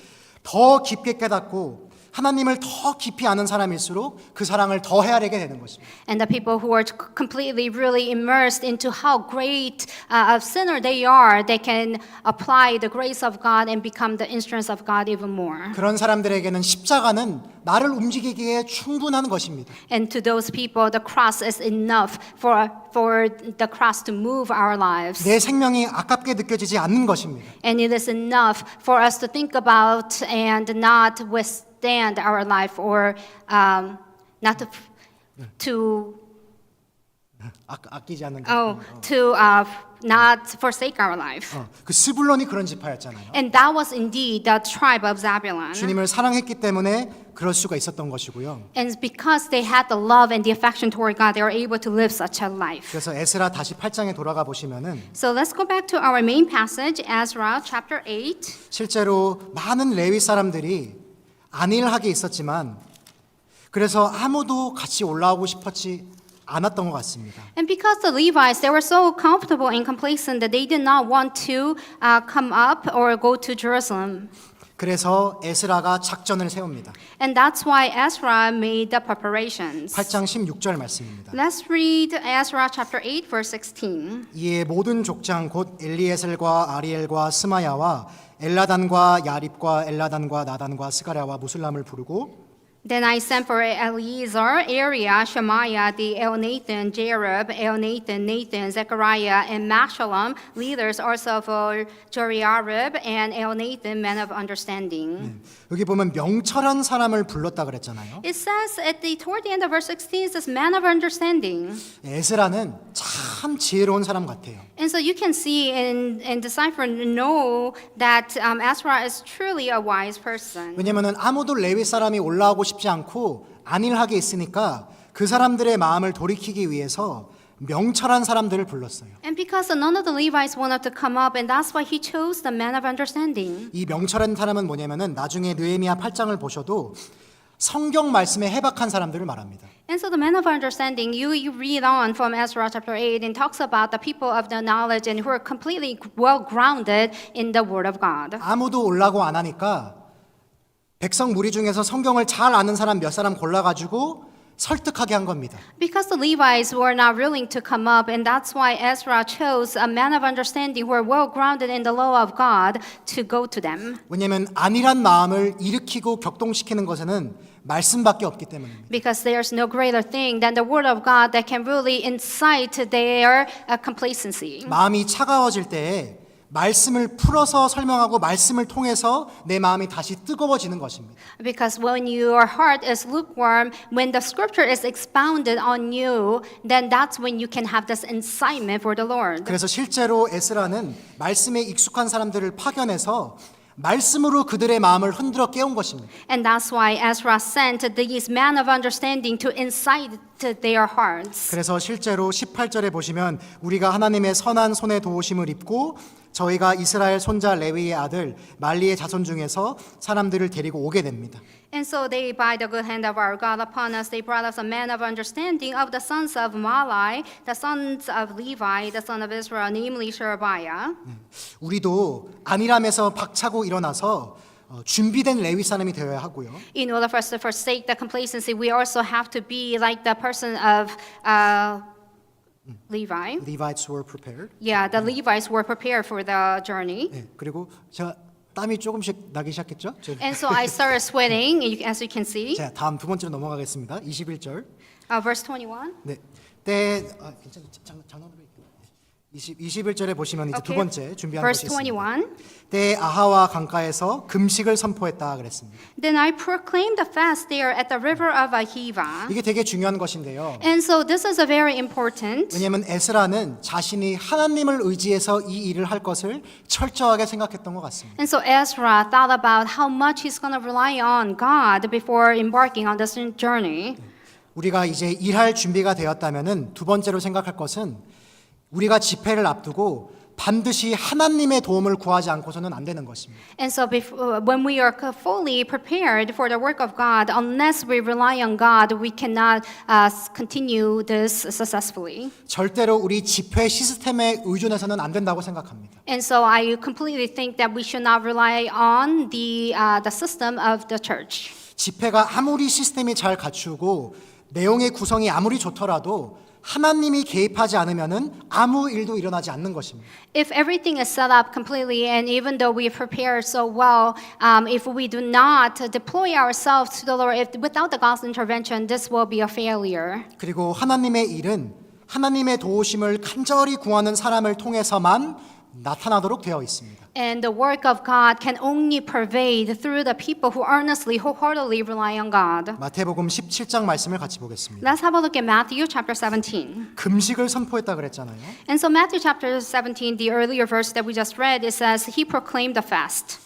더 깊게 깨닫고 하나님을 더 깊이 아는 사람일수록 그 사랑을 더 헤아리게 되는 것입니다. And the people who are completely, really immersed into how great a sinner they are, they can apply the grace of God and become the instruments of God even more. 그런 사람들에게는 십자가는 나를 움직이기에 충분한 것입니다. And to those people, the cross is enough for the cross to move our lives. 내 생명이 아깝게 느껴지지 않는 것입니다. And it is enough for us to think about and not withstand our life or not to 아끼지 않는 to not forsake our life. 그 스불론이 그런 지파였잖아요. And that was indeed the tribe of Zabulon. 주님을 사랑했기 때문에 그럴 수가 있었던 것이고요. And because they had the love and the affection toward God, they were able to live such a life. 그래서 에스라 다시 8장에 돌아가 보시면은 So let's go back to our main passage, Ezra chapter 8. 실제로 많은 레위 사람들이 안일하게 있었지만 그래서 아무도 같이 올라오고 싶었지 않았던 것 같습니다. And because the Levites, they were so comfortable and complacent that they did not want to come up or go to Jerusalem. 그래서 에스라가 작전을 세웁니다. And that's why Ezra made the preparations. 8장 16절 말씀입니다. Let's read Ezra chapter 8, verse 16. 이에 모든 족장 곧 엘리에셀과 아리엘과 스마야와 엘라단과 야립과 엘라단과 나단과 스가랴와 무술람을 부르고 Then I sent for Eleazar, Ariah, Shemaiah, the Elnathan, Jerub, Elnathan, Nathan, Zechariah, and Meshullam, leaders also for Joriarib and Elnathan, men of understanding. 여기 보면 명철한 사람을 불렀다 그랬잖아요. It says toward the end of verse 16, it says man of understanding. 에스라는 참 지혜로운 사람 같아요. And so you can see and decipher and know that Ezra is truly a wise person. 왜냐하면 아무도 레위 사람이 올라오고 싶지 않고 안일하게 있으니까 그 사람들의 마음을 돌이키기 위해서 명철한 사람들을 불렀어요. And because none of the Levites wanted to come up, and that's why he chose the man of understanding. 이 명철한 사람은 뭐냐면은 나중에 느헤미야 8장을 보셔도 성경 말씀에 해박한 사람들을 말합니다. And so the man of understanding, you read on from Ezra chapter 8 and talks about the people of the knowledge and who are completely well grounded in the word of God. 아무도 올라고 안 하니까 백성 무리 중에서 성경을 잘 아는 사람 몇 사람 골라가지고 설득하게 한 겁니다. Because the Levites were not willing to come up, and that's why Ezra chose a man of understanding who are well grounded in the law of God to go to them. 왜냐하면 안일한 마음을 일으키고 격동시키는 것에는 말씀밖에 없기 때문입니다. Because there's no greater thing than the word of God that can really incite their complacency. 마음이 차가워질 때에 말씀을 풀어서 설명하고 말씀을 통해서 내 마음이 다시 뜨거워지는 것입니다. Because when your heart is lukewarm, when the scripture is expounded on you, then that's when you can have this incitement for the Lord. 그래서 실제로 에스라는 말씀에 익숙한 사람들을 파견해서 말씀으로 그들의 마음을 흔들어 깨운 것입니다. And that's why Ezra sent these men of understanding to incite their hearts. 그래서 실제로 18절에 보시면 우리가 하나님의 선한 손에 도우심을 입고 저희가 이스라엘 손자 레위의 아들 말리의 자손 중에서 사람들을 데리고 오게 됩니다. And so they, by the good hand of our God upon us, they brought us a man of understanding of the sons of Malai, the sons of Levi, the son of Israel, namely Sherebiah. 우리도 안일함에서 박차고 일어나서 준비된 레위 사람이 되어야 하고요. In order for us to forsake the complacency, we also have to be like the person of Levi. Levites were prepared. Yeah, the Levites were prepared for the journey. 네, 그리고 제가 땀이 조금씩 나기 시작했죠. And so I started sweating, as you can see. 자, 다음 두 번째로 넘어가겠습니다. 21절. Verse 21. 네. 때 괜찮아요. 장난으로 21절에 보시면 이제 두 번째 준비한 것이 Verse 있습니다. 21. 때 아하와 강가에서 금식을 선포했다 그랬습니다. Then I proclaimed the fast there at the river of Ahiva. 이게 되게 중요한 것인데요. And so this is a very important. 왜냐하면 에스라는 자신이 하나님을 의지해서 이 일을 할 것을 철저하게 생각했던 것 같습니다. And so Ezra thought about how much he's going to rely on God before embarking on this journey. 우리가 이제 일할 준비가 되었다면은 두 번째로 생각할 것은 우리가 집회를 앞두고 반드시 하나님의 도움을 구하지 않고서는 안 되는 것입니다. And so when we are fully prepared for the work of God, unless we rely on God, we cannot continue this successfully. 절대로 우리 집회 시스템에 의존해서는 안 된다고 생각합니다. And so I completely think that we should not rely on the system of the church. 집회가 아무리 시스템이 잘 갖추고 내용의 구성이 아무리 좋더라도 하나님이 개입하지 않으면은 아무 일도 일어나지 않는 것입니다. If everything is set up completely, and even though we prepare so well, if we do not deploy ourselves to the Lord, without the God's intervention, this will be a failure. 그리고 하나님의 일은 하나님의 도우심을 간절히 구하는 사람을 통해서만 나타나도록 되어 있습니다. And the work of God can only pervade through the people who earnestly, wholeheartedly rely on God. 마태복음 17장 말씀을 같이 보겠습니다. Let's have a look at Matthew chapter 17. 금식을 선포했다 그랬잖아요. And so Matthew chapter 17, the earlier verse that we just read, it says, He proclaimed the fast.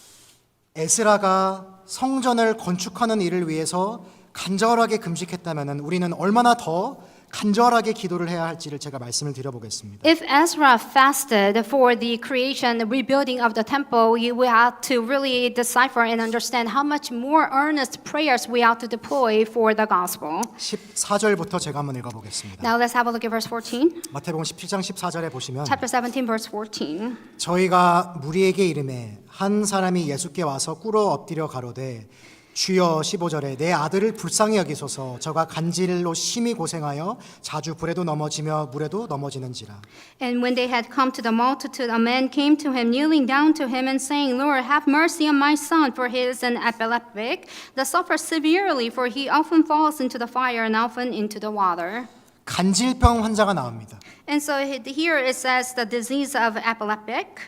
에스라가 성전을 건축하는 일을 위해서 간절하게 금식했다면은 우리는 얼마나 더 간절하게 기도를 해야 할지를 제가 말씀을 드려보겠습니다. If Ezra fasted for the creation, the rebuilding of the temple, you will have to really decipher and understand how much more earnest prayers we have to deploy for the gospel. 14절부터 제가 한번 읽어보겠습니다. Now let's have a look at verse 14. 마태복음 17장 14절에 보시면 Chapter 17, verse 14. 저희가 무리에게 이름에 한 사람이 예수께 와서 꿇어 엎드려 가로되 주여 15절에 내 아들을 불쌍히 여기소서 저가 간질로 심히 고생하여 자주 불에도 넘어지며 물에도 넘어지는지라. And when they had come to the multitude, a man came to him, kneeling down to him and saying, Lord, have mercy on my son, for he is an epileptic, that suffers severely, for he often falls into the fire and often into the water. 간질병 환자가 나옵니다. And so here it says the disease of epileptic.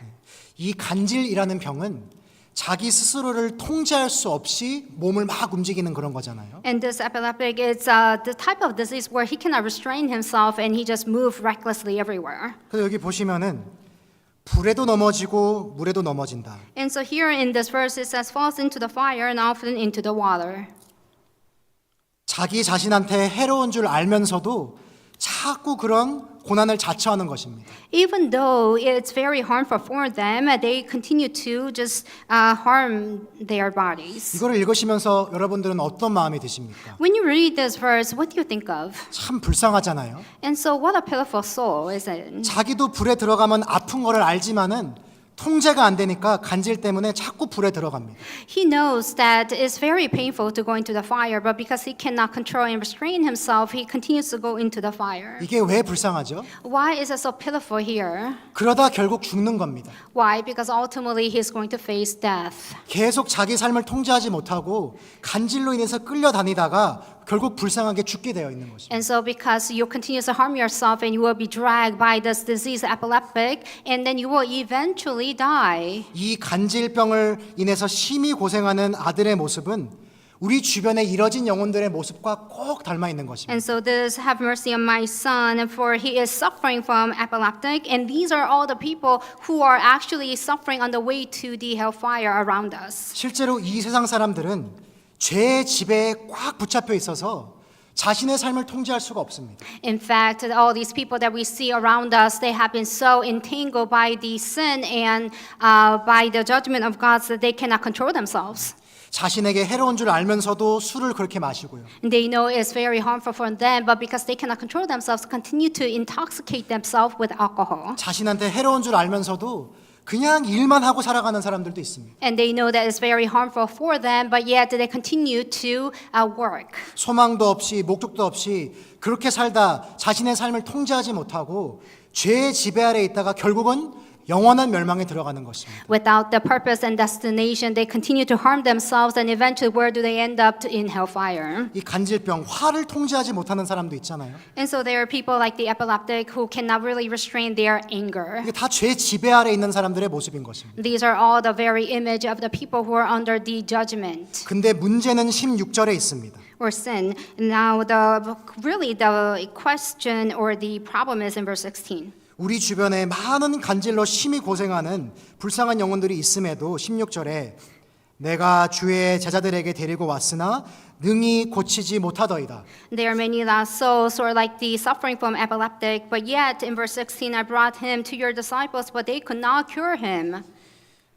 이 간질이라는 병은 자기 스스로를 통제할 수 없이 몸을 막 움직이는 그런 거잖아요. And this epileptic is the type of disease where he cannot restrain himself and he just moves recklessly everywhere. 그래서 여기 보시면은 불에도 넘어지고 물에도 넘어진다. And so here in this verse it says falls into the fire and often into the water. 자기 자신한테 해로운 줄 알면서도 자꾸 그런 고난을 자처하는 것입니다. Even though it's very harmful for them, they continue to just harm their bodies. 이거를 읽으시면서 여러분들은 어떤 마음이 드십니까? When you read this verse, what do you think of? 참 불쌍하잖아요. And so what a pitiful soul, is it? 자기도 불에 들어가면 아픈 거를 알지만은 통제가 안 되니까 간질 때문에 자꾸 불에 들어갑니다. He knows that it's very painful to go into the fire, but because he cannot control and restrain himself, he continues to go into the fire. 이게 왜 불쌍하죠? Why is it so pitiful here? 그러다 결국 죽는 겁니다. Why? Because ultimately he's going to face death. 계속 자기 삶을 통제하지 못하고 간질로 인해서 끌려다니다가 결국 불쌍하게 죽게 되어 있는 것입니다. And so because you continue to harm yourself and you will be dragged by this disease epileptic and then you will eventually die. 이 간질병을 인해서 심히 고생하는 아들의 모습은 우리 주변에 이뤄진 영혼들의 모습과 꼭 닮아 있는 것입니다. And so this have mercy on my son, for he is suffering from epileptic, and these are all the people who are actually suffering on the way to the hellfire around us. 실제로 이 세상 사람들은 죄의 지배에 꽉 붙잡혀 있어서 자신의 삶을 통제할 수가 없습니다. In fact, all these people that we see around us, they have been so entangled by the sin and by the judgment of God that they cannot control themselves. 자신에게 해로운 줄 알면서도 술을 그렇게 마시고요. They know it's very harmful for them, but because they cannot control themselves, continue to intoxicate themselves with alcohol. 자신한테 해로운 줄 알면서도 그냥 일만 하고 살아가는 사람들도 있습니다. And they know that it's very harmful for them, but yet they continue to work. 소망도 없이 목적도 없이 그렇게 살다 자신의 삶을 통제하지 못하고 죄의 지배 아래 있다가 결국은 영원한 멸망에 들어가는 것입니다. Without the purpose and destination, they continue to harm themselves, and eventually, where do they end up? In hellfire. 이 간질병, 화를 통제하지 못하는 사람도 있잖아요. And so there are people like the epileptic who cannot really restrain their anger. 이게 다 죄 지배 아래 있는 사람들의 모습인 것입니다. These are all the very image of the people who are under the judgment 근데 문제는 16절에 있습니다. or sin. Now, the question or the problem is in verse 16. 우리 주변에 많은 간질로 심히 고생하는 불쌍한 영혼들이 있음에도 16절에 내가 주의 제자들에게 데리고 왔으나 능히 고치지 못하더이다. There are many lost souls who are like the suffering from epileptic, but yet in verse 16 I brought him to your disciples, but they could not cure him.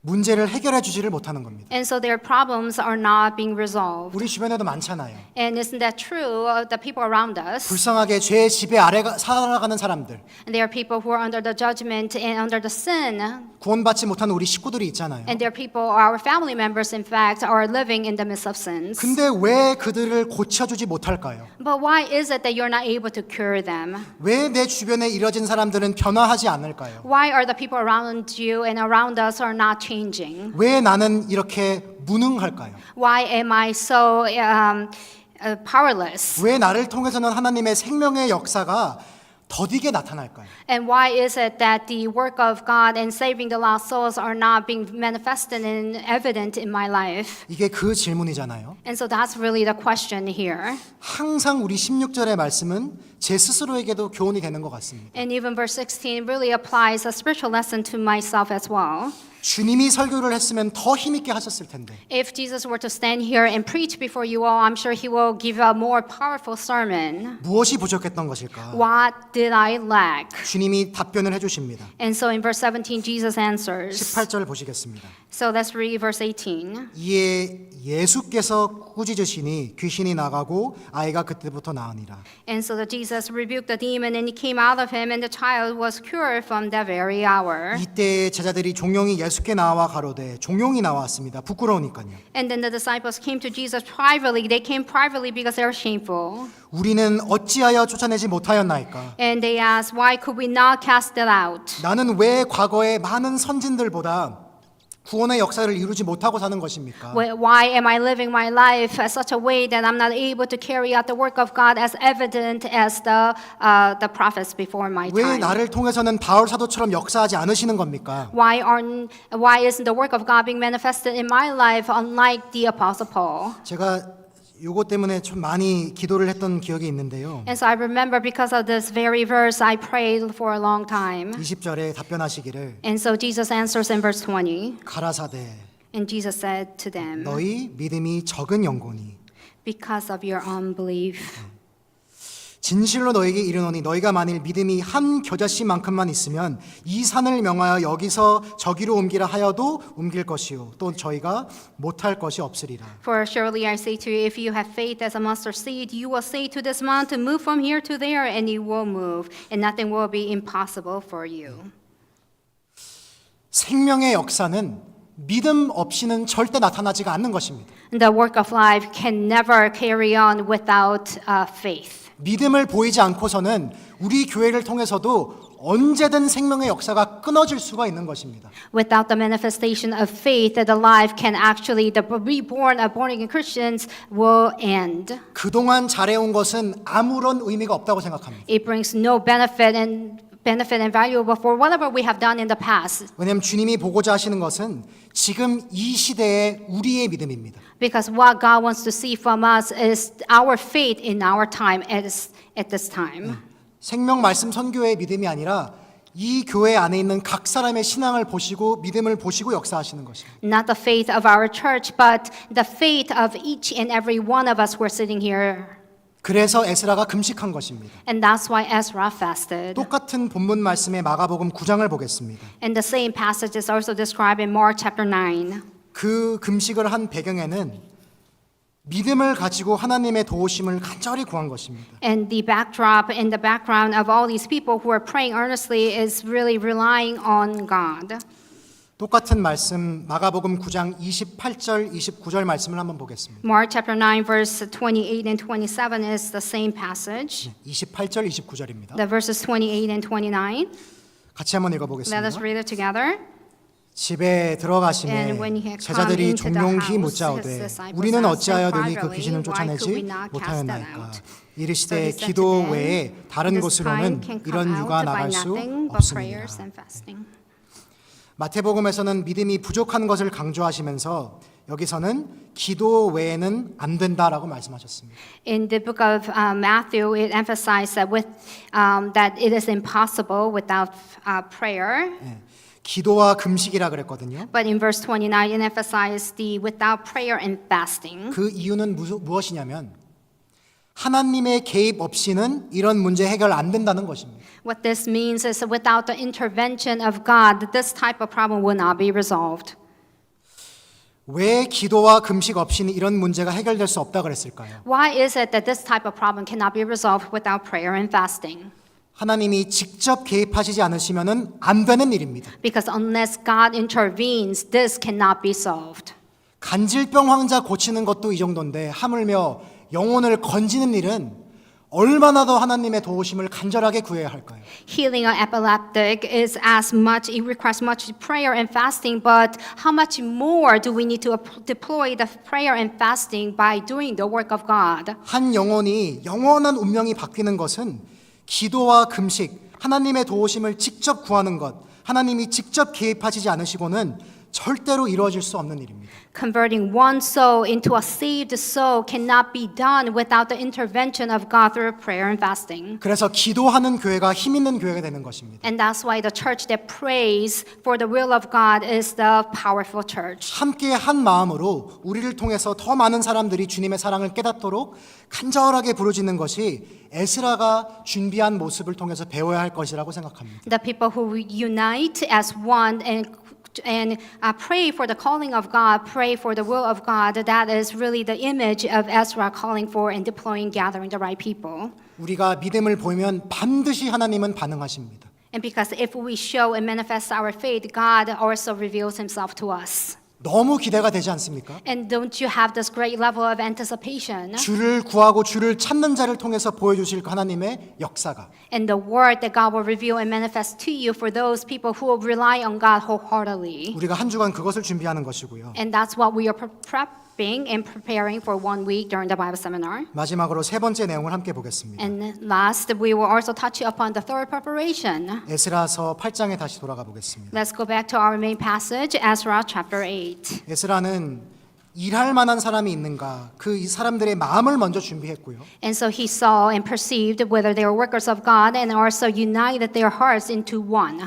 문제를 해결해 주지를 못하는 겁니다. And so their problems are not being resolved. 우리 주변에도 많잖아요. And isn't that true? The people around us, 불쌍하게 죄의 지배 아래 살아가는 사람들, and there are people who are under the judgment and under the sin, 구원받지 못하는 우리 식구들이 있잖아요. and there are people, our family members, in fact, are living in the midst of sins. 근데 왜 그들을 고쳐주지 못할까요? But why is it that you're not able to cure them? 왜 내 주변에 이뤄진 사람들은 변화하지 않을까요? Why are the people around you and around us are not changing? 왜 나는 이렇게 무능할까요? Why am I so powerless? 왜 나를 통해서는 하나님의 생명의 역사가 더디게 나타날까요? And why is it that the work of God in saving the lost souls are not being manifested and evident in my life? 이게 그 질문이잖아요. And so that's really the question here. 항상 우리 16절의 말씀은 제 스스로에게도 교훈이 되는 것 같습니다. And even verse 16 really applies a spiritual lesson to myself as well. 주님이 설교를 했으면 더 힘있게 하셨을 텐데 If Jesus were to stand here and preach before you all, I'm sure he will give a more powerful sermon. 무엇이 부족했던 것일까? What did I lack? 주님이 답변을 해주십니다. And so in verse 17, Jesus answers. 18절 보시겠습니다. So let's read verse 18. 이에 예수께서 꾸짖으시니 귀신이 나가고 아이가 그때부터 나으니라. And so that Jesus rebuked the demon, and it came out of him, and the child was cured from that very hour. 이때 제자들이 종용이 예수께 나와 가로되 종용이 나왔습니다. 부끄러우니까요. And then the disciples came to Jesus privately. They came privately because they were shameful. 우리는 어찌하여 쫓아내지 못하였나이까? And they asked, why could we not cast it out? 나는 왜 과거의 많은 선진들보다 구원의 역사를 이루지 못하고 사는 것입니까? Why am I living my life as such a way that I'm not able to carry out the work of God as evident as the prophets before my 왜 time? 나를 통해서는 바울 사도처럼 역사하지 않으시는 겁니까? Why isn't the work of God being manifested in my life unlike the Apostle Paul? 제가 요거 때문에 좀 많이 기도를 했던 기억이 있는데요. And so I remember because of this very verse, I prayed for a long time. 20절에 답변하시기를 And so Jesus answers in verse 20. 가라사대 And Jesus said to them, 너희 믿음이 적은 영혼이 because of your unbelief. 진실로 너에게 이르노니 너희가 만일 믿음이 한 겨자씨만큼만 있으면 이 산을 명하여 여기서 저기로 옮기라 하여도 옮길 것이요 또 저희가 못할 것이 없으리라. For surely I say to you, if you have faith as a mustard seed, you will say to this mountain, move from here to there, and it will move, and nothing will be impossible for you. 생명의 역사는 믿음 없이는 절대 나타나지가 않는 것입니다. The work of life can never carry on without faith. 믿음을 보이지 않고서는 우리 교회를 통해서도 언제든 생명의 역사가 끊어질 수가 있는 것입니다. Without the manifestation of faith, that the life can actually, the reborn of born-again Christians will end. 그동안 잘해온 것은 아무런 의미가 없다고 생각합니다. It brings no benefit and valuable for whatever we have done in the past. 왜냐하면 주님이 보고자 하시는 것은 지금 이 시대의 우리의 믿음입니다. Because what God wants to see from us is our faith in our time at this time. 생명 말씀 선교의 믿음이 아니라 이 교회 안에 있는 각 사람의 신앙을 보시고 믿음을 보시고 역사하시는 것입니다. Not the faith of our church, but the faith of each and every one of us who are sitting here. 그래서 에스라가 금식한 것입니다. And that's why Ezra fasted. 똑같은 본문 말씀의 마가복음 9장을 보겠습니다. And the same passage is also described in Mark chapter 9. 그 금식을 한 배경에는 믿음을 가지고 하나님의 도우심을 간절히 구한 것입니다. And the backdrop in the background of all these people who are praying earnestly is really relying on God. 똑같은 말씀 마가복음 9장 28절 29절 말씀을 한번 보겠습니다. Mark chapter 9 verse 28 and 27 is the same passage. 28절 29절입니다. The verses 28 and 29. 같이 한번 Let 읽어보겠습니다. us read it together. 집에 들어가심에 And when he had come 제자들이 into the 종용히 house, 묻자오되 his disciples 우리는 asked 어찌하여 him 능히 그 privately, 귀신을 why could we 쫓아내지 not cast that 못하였나이까. out? So 이르시되 he said to 기도 them, 외에 다른 This 곳으로는 kind can come 이런 out 유가 by 나갈 수 nothing but 없습니다. prayers and fasting. 마태복음에서는 믿음이 부족한 것을 강조하시면서 여기서는 기도 외에는 안 된다라고 말씀하셨습니다. In the book of Matthew, it emphasized that that it is impossible without prayer. 기도와 금식이라 그랬거든요. But in verse 29, it emphasized the without prayer and fasting. 그 이유는 무엇이냐면 하나님의 개입 없이는 이런 문제 해결 안 된다는 것입니다. What this means is that without the intervention of God, this type of problem will not be resolved. 왜 기도와 금식 없이는 이런 문제가 해결될 수 없다 그랬을까요? Why is it that this type of problem cannot be resolved without prayer and fasting? 하나님이 직접 개입하시지 않으시면은 안 되는 일입니다. Because unless God intervenes, this cannot be solved. 간질병 환자 고치는 것도 이 정도인데 하물며 영혼을 건지는 일은 얼마나 더 하나님의 도우심을 간절하게 구해야 할까요? Healing an epileptic is it requires much prayer and fasting, but how much more do we need to deploy the prayer and fasting by doing the work of God? 한 영혼이 영원한 운명이 바뀌는 것은 기도와 금식, 하나님의 도우심을 직접 구하는 것, 하나님이 직접 개입하시지 않으시고는 절대로 이루어질 수 없는 일입니다. Converting one soul into a saved soul cannot be done without the intervention of God through prayer and fasting. 그래서 기도하는 교회가 힘 있는 교회가 되는 것입니다. And that's why the church that prays for the will of God is the powerful church. 함께 한 마음으로 우리를 통해서 더 많은 사람들이 주님의 사랑을 깨닫도록 간절하게 부르짖는 것이 에스라가 준비한 모습을 통해서 배워야 할 것이라고 생각합니다. The people who unite as one and pray for the calling of God, pray for the will of God, that is really the image of Ezra calling for and deploying, gathering the right people. 우리가 믿음을 보이면 반드시 하나님은 반응하십니다. And because if we show and manifest our faith, God also reveals himself to us. 너무 기대가 되지 않습니까? And don't you have this great level of anticipation? 주를 구하고 주를 찾는 자를 통해서 보여주실 하나님의 역사가 And the word that God will reveal and manifest to you for those people who rely on God wholeheartedly. 우리가 한 주간 그것을 준비하는 것이고요. And that's what we are prepping and preparing for 1 week during the Bible seminar. 마지막으로 세 번째 내용을 함께 보겠습니다. And last, we will also touch upon the third preparation. 에스라서 8장에 다시 돌아가 보겠습니다. Let's go back to our main passage, Ezra chapter 8. 에스라는 일할 만한 사람이 있는가 그 이 사람들의 마음을 먼저 준비했고요. And so he saw and perceived whether they were workers of God and also united their hearts into one.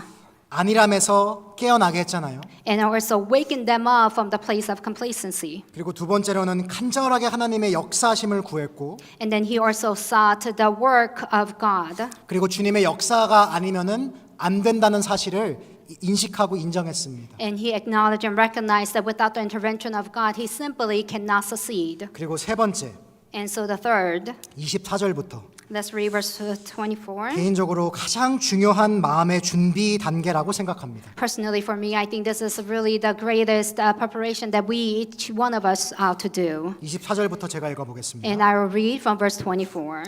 안일함에서 깨어나게 했잖아요. And also wakened them up from the place of complacency. 그리고 두 번째로는 간절하게 하나님의 역사하심을 구했고 And then he also sought the work of God. 그리고 주님의 역사가 아니면은 안 된다는 사실을 인식하고 인정했습니다. And he acknowledged and recognized that without the intervention of God, he simply cannot succeed. 그리고 세 번째 And so the third, 24절부터 let's read verse 24. 개인적으로 가장 중요한 마음의 준비 단계라고 생각합니다. Personally, for me, I think this is really the greatest preparation that we, each one of us, ought to do. 24절부터 제가 읽어보겠습니다. And I will read from verse 24.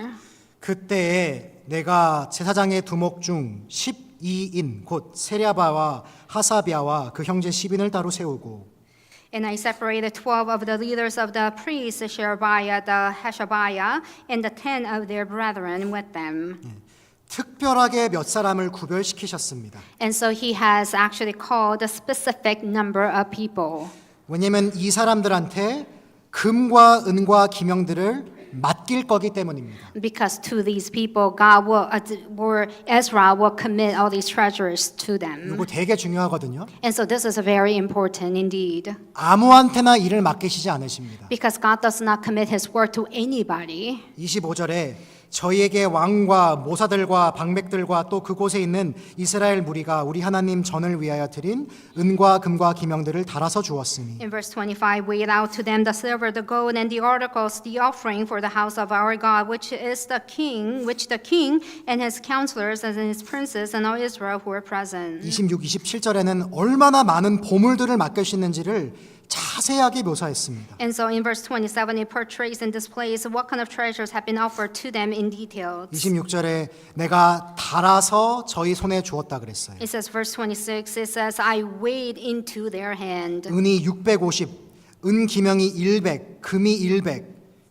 그때에 내가 제사장의 두목 중 12인 곧 세랴바와 하사비아와 그 형제 10인을 따로 세우고 And I separated 12 of the leaders of the priests, Sherebiah, the Hashabiah, and the 10 of their brethren with them. 특별하게 몇 사람을 구별시키셨습니다. And so he has actually called a specific number of people. 왜냐하면 이 사람들한테 금과 은과 기명들을 맡길 거기 때문입니다. Because to these people, God will, Ezra will commit all these treasures to them. 이거 되게 중요하거든요. And so this is very important indeed. 아무한테나 일을 맡기시지 않으십니다. Because God does not commit his work to anybody. 25절에 저희에게 왕과 모사들과 방백들과 또 그곳에 있는 이스라엘 무리가 우리 하나님 전을 위하여 드린 은과 금과 기명들을 달아서 주었으니 In verse 25, weighed out to them the silver, the gold, and the articles, the offering for the house of our God, which the king and his counselors and his princes and all Israel who were present. 26, 27절에는 얼마나 많은 보물들을 맡기시는지를 자세하게 묘사했습니다. And so in verse 27, it portrays and displays what kind of treasures have been offered to them in detail. 26절에 내가 달아서 저희 손에 주었다 그랬어요. It says, verse 26, it says, I weighed into their hand. 은이 650, 은 기명이 100, 금이 100.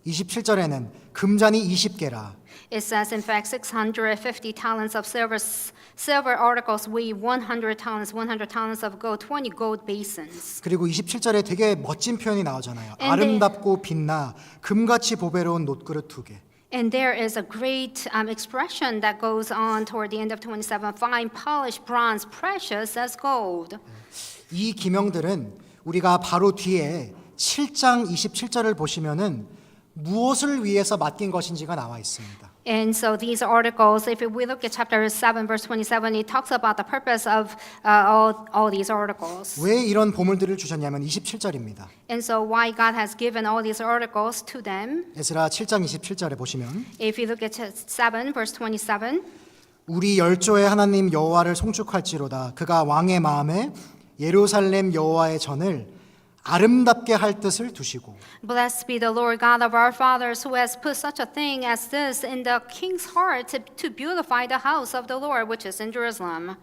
27절에는 금잔이 20개라. It says, in fact, 650 talents of silver articles weigh 100 talents of gold, 20 gold basins. 그리고 27절에 되게 멋진 표현이 나오잖아요. And 아름답고 빛나 금같이 보배로운 놋그릇 2개. And there is a great expression that goes on toward the end of 27, fine, polished bronze, precious as gold. 이 기명들은 우리가 바로 뒤에 7장 27절을 보시면은 무엇을 위해서 맡긴 것인지가 나와 있습니다. And so these articles, if we look at chapter 7, verse 27, it talks about the purpose of all these articles. 왜 이런 보물들을 주셨냐면 27절입니다. And so why God has given all these articles to them. 에스라 7장 27절에 보시면 If you look at 7, verse 27, 우리 열조의 하나님 여호와를 송축할지로다 그가 왕의 마음에 예루살렘 여호와의 전을 아름답게 할 뜻을 두시고 Blessed be the Lord God of our fathers who has put such a thing as this in the king's heart to beautify the house of the Lord which is in Jerusalem.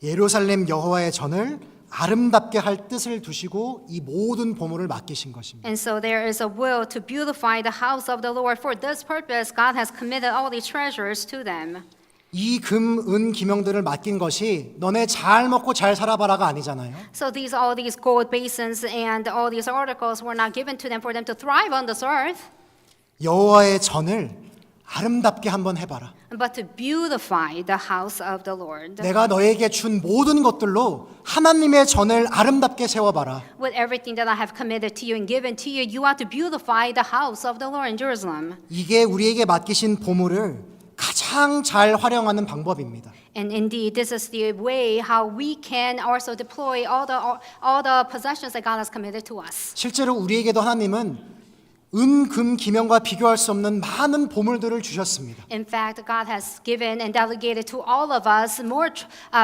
예루살렘 여호와의 전을 아름답게 할 뜻을 두시고 이 모든 보물을 맡기신 것입니다. And so there is a will to beautify the house of the Lord. For this purpose, God has committed all these treasures to them. 이 금, 은, 기명들을 맡긴 것이 너네 잘 먹고 잘 살아봐라가 아니잖아요. So all these gold basins and all these articles were not given to them for them to thrive on this earth, 여호와의 전을 아름답게 한번 해봐라. but to beautify the house of the Lord. 내가 너에게 준 모든 것들로 하나님의 전을 아름답게 세워봐라. With everything that I have committed to you and given to you, you ought to beautify the house of the Lord in Jerusalem. 이게 우리에게 맡기신 보물을 가장 잘 활용하는 방법입니다. And indeed, this is the way how we can also deploy all the possessions that God has committed to us. 실제로 우리에게도 하나님은 은, 금, 기명과 비교할 수 없는 많은 보물들을 주셨습니다. In fact, God has given and delegated to all of us more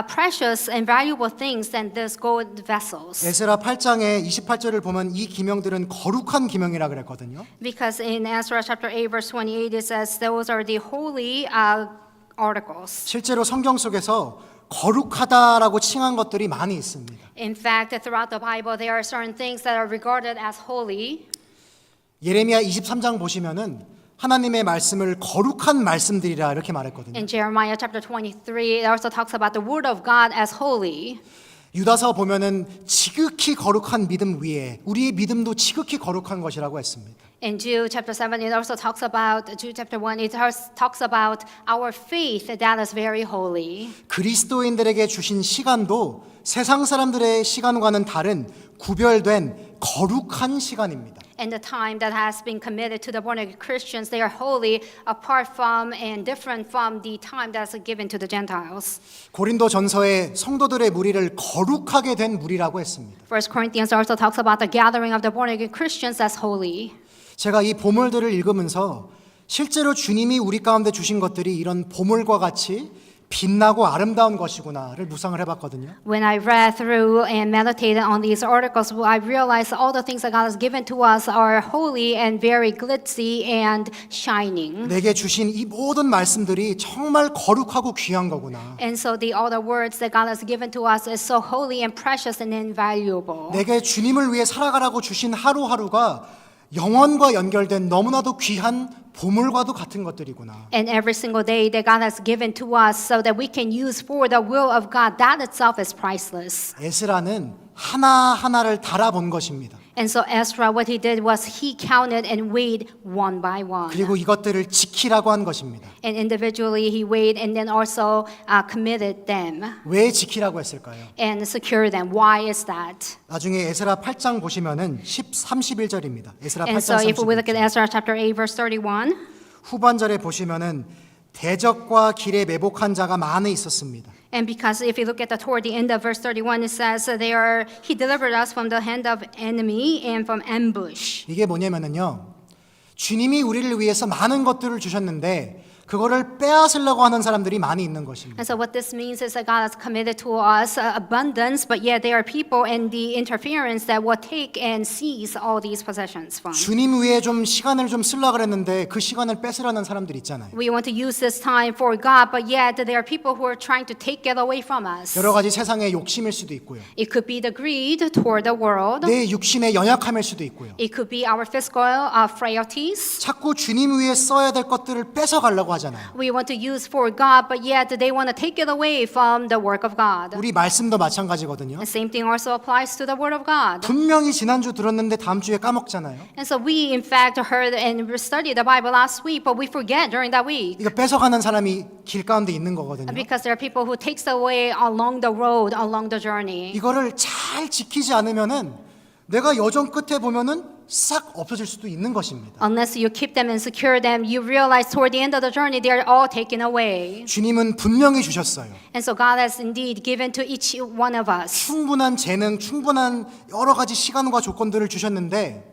precious and valuable things than these gold vessels. 에스라 8장의 28절을 보면 이 기명들은 거룩한 기명이라 그랬거든요. Because in Ezra chapter 8, verse 28, it says those are the holy articles. 실제로 성경 속에서 거룩하다라고 칭한 것들이 많이 있습니다. In fact, throughout the Bible, there are certain things that are regarded as holy. 예레미야 23장 보시면은 하나님의 말씀을 거룩한 말씀들이라 이렇게 말했거든요. In Jeremiah chapter 23, it also talks about the word of God as holy. 유다서 보면은 지극히 거룩한 믿음 위에 우리의 믿음도 지극히 거룩한 것이라고 했습니다. In Jude chapter 7, it also talks about, Jude chapter 1, it talks about our faith that is very holy. 그리스도인들에게 주신 시간도 세상 사람들의 시간과는 다른 구별된 거룩한 시간입니다. And the time that has been committed to the born-again Christians, they are holy apart from and different from the time that's given to the Gentiles. 고린도 전서에 성도들의 무리를 거룩하게 된 무리라고 했습니다. 1 Corinthians also talks about the gathering of the born-again Christians as holy. 제가 이 보물들을 읽으면서 실제로 주님이 우리 가운데 주신 것들이 이런 보물과 같이 빛나고 아름다운 것이구나를 묵상을 해봤거든요. When I read through and meditated on these articles, I realized all the things that God has given to us are holy and very glitzy and shining. 내게 주신 이 모든 말씀들이 정말 거룩하고 귀한 거구나. And so all the words that God has given to us is so holy and precious and invaluable. 내게 주님을 위해 살아가라고 주신 하루하루가 영원과 연결된 너무나도 귀한 보물과도 같은 것들이구나. And every single day that God has given to us so that we can use for the will of God, that itself is priceless. 에스라는 하나하나를 달아본 것입니다. And so Ezra, what he did was he counted and weighed one by one. 그리고 이것들을 지키라고 한 것입니다. And individually he weighed and then also committed them 왜 지키라고 했을까요? and secure them. Why is that? 나중에 에스라 8장 보시면은 31절입니다. 에스라 And so 8장 if we look at 31절. Ezra chapter 8 verse 31, 후반절에 보시면은 대적과 길에 매복한 자가 많이 있었습니다. and because if you look at toward the end of verse 31, it says he delivered us from the hand of enemy and from ambush. 이게 뭐냐면은요. 주님이 우리를 위해서 많은 것들을 주셨는데 그거를 빼앗으려고 하는 사람들이 많이 있는 것입니다. And so what this means is that God has committed to us abundance, but yet there are people in the interference that will take and seize all these possessions from. 주님 위해 좀 시간을 좀 쓰려고 그랬는데 그 시간을 뺏으려는 사람들이 있잖아요. We want to use this time for God, but yet there are people who are trying to take it away from us. 여러 가지 세상의 욕심일 수도 있고요. It could be the greed toward the world. 내 육신의 연약함일 수도 있고요. It could be our physical frailties. 자꾸 주님 위해 써야 될 것들을 뺏어가려고 하잖아요. We want to use for God, but yet they want to take it away from the work of God. 우리 말씀도 마찬가지거든요. The same thing also applies to the Word of God. 분명히 지난주 들었는데 다음 주에 까먹잖아요. And so we, in fact, heard and studied the Bible last week, but we forget during that week. 이거 뺏어가는 사람이 길 가운데 있는 거거든요. Because there are people who takes away along the road, along the journey. 이거를 잘 지키지 않으면은 내가 여정 끝에 보면은 싹 없어질 수도 있는 것입니다. Unless you keep them and secure them, you realize toward the end of the journey, they are all taken away. 주님은 분명히 주셨어요. And so God has indeed given to each one of us. 충분한 재능, 충분한 여러 가지 시간과 조건들을 주셨는데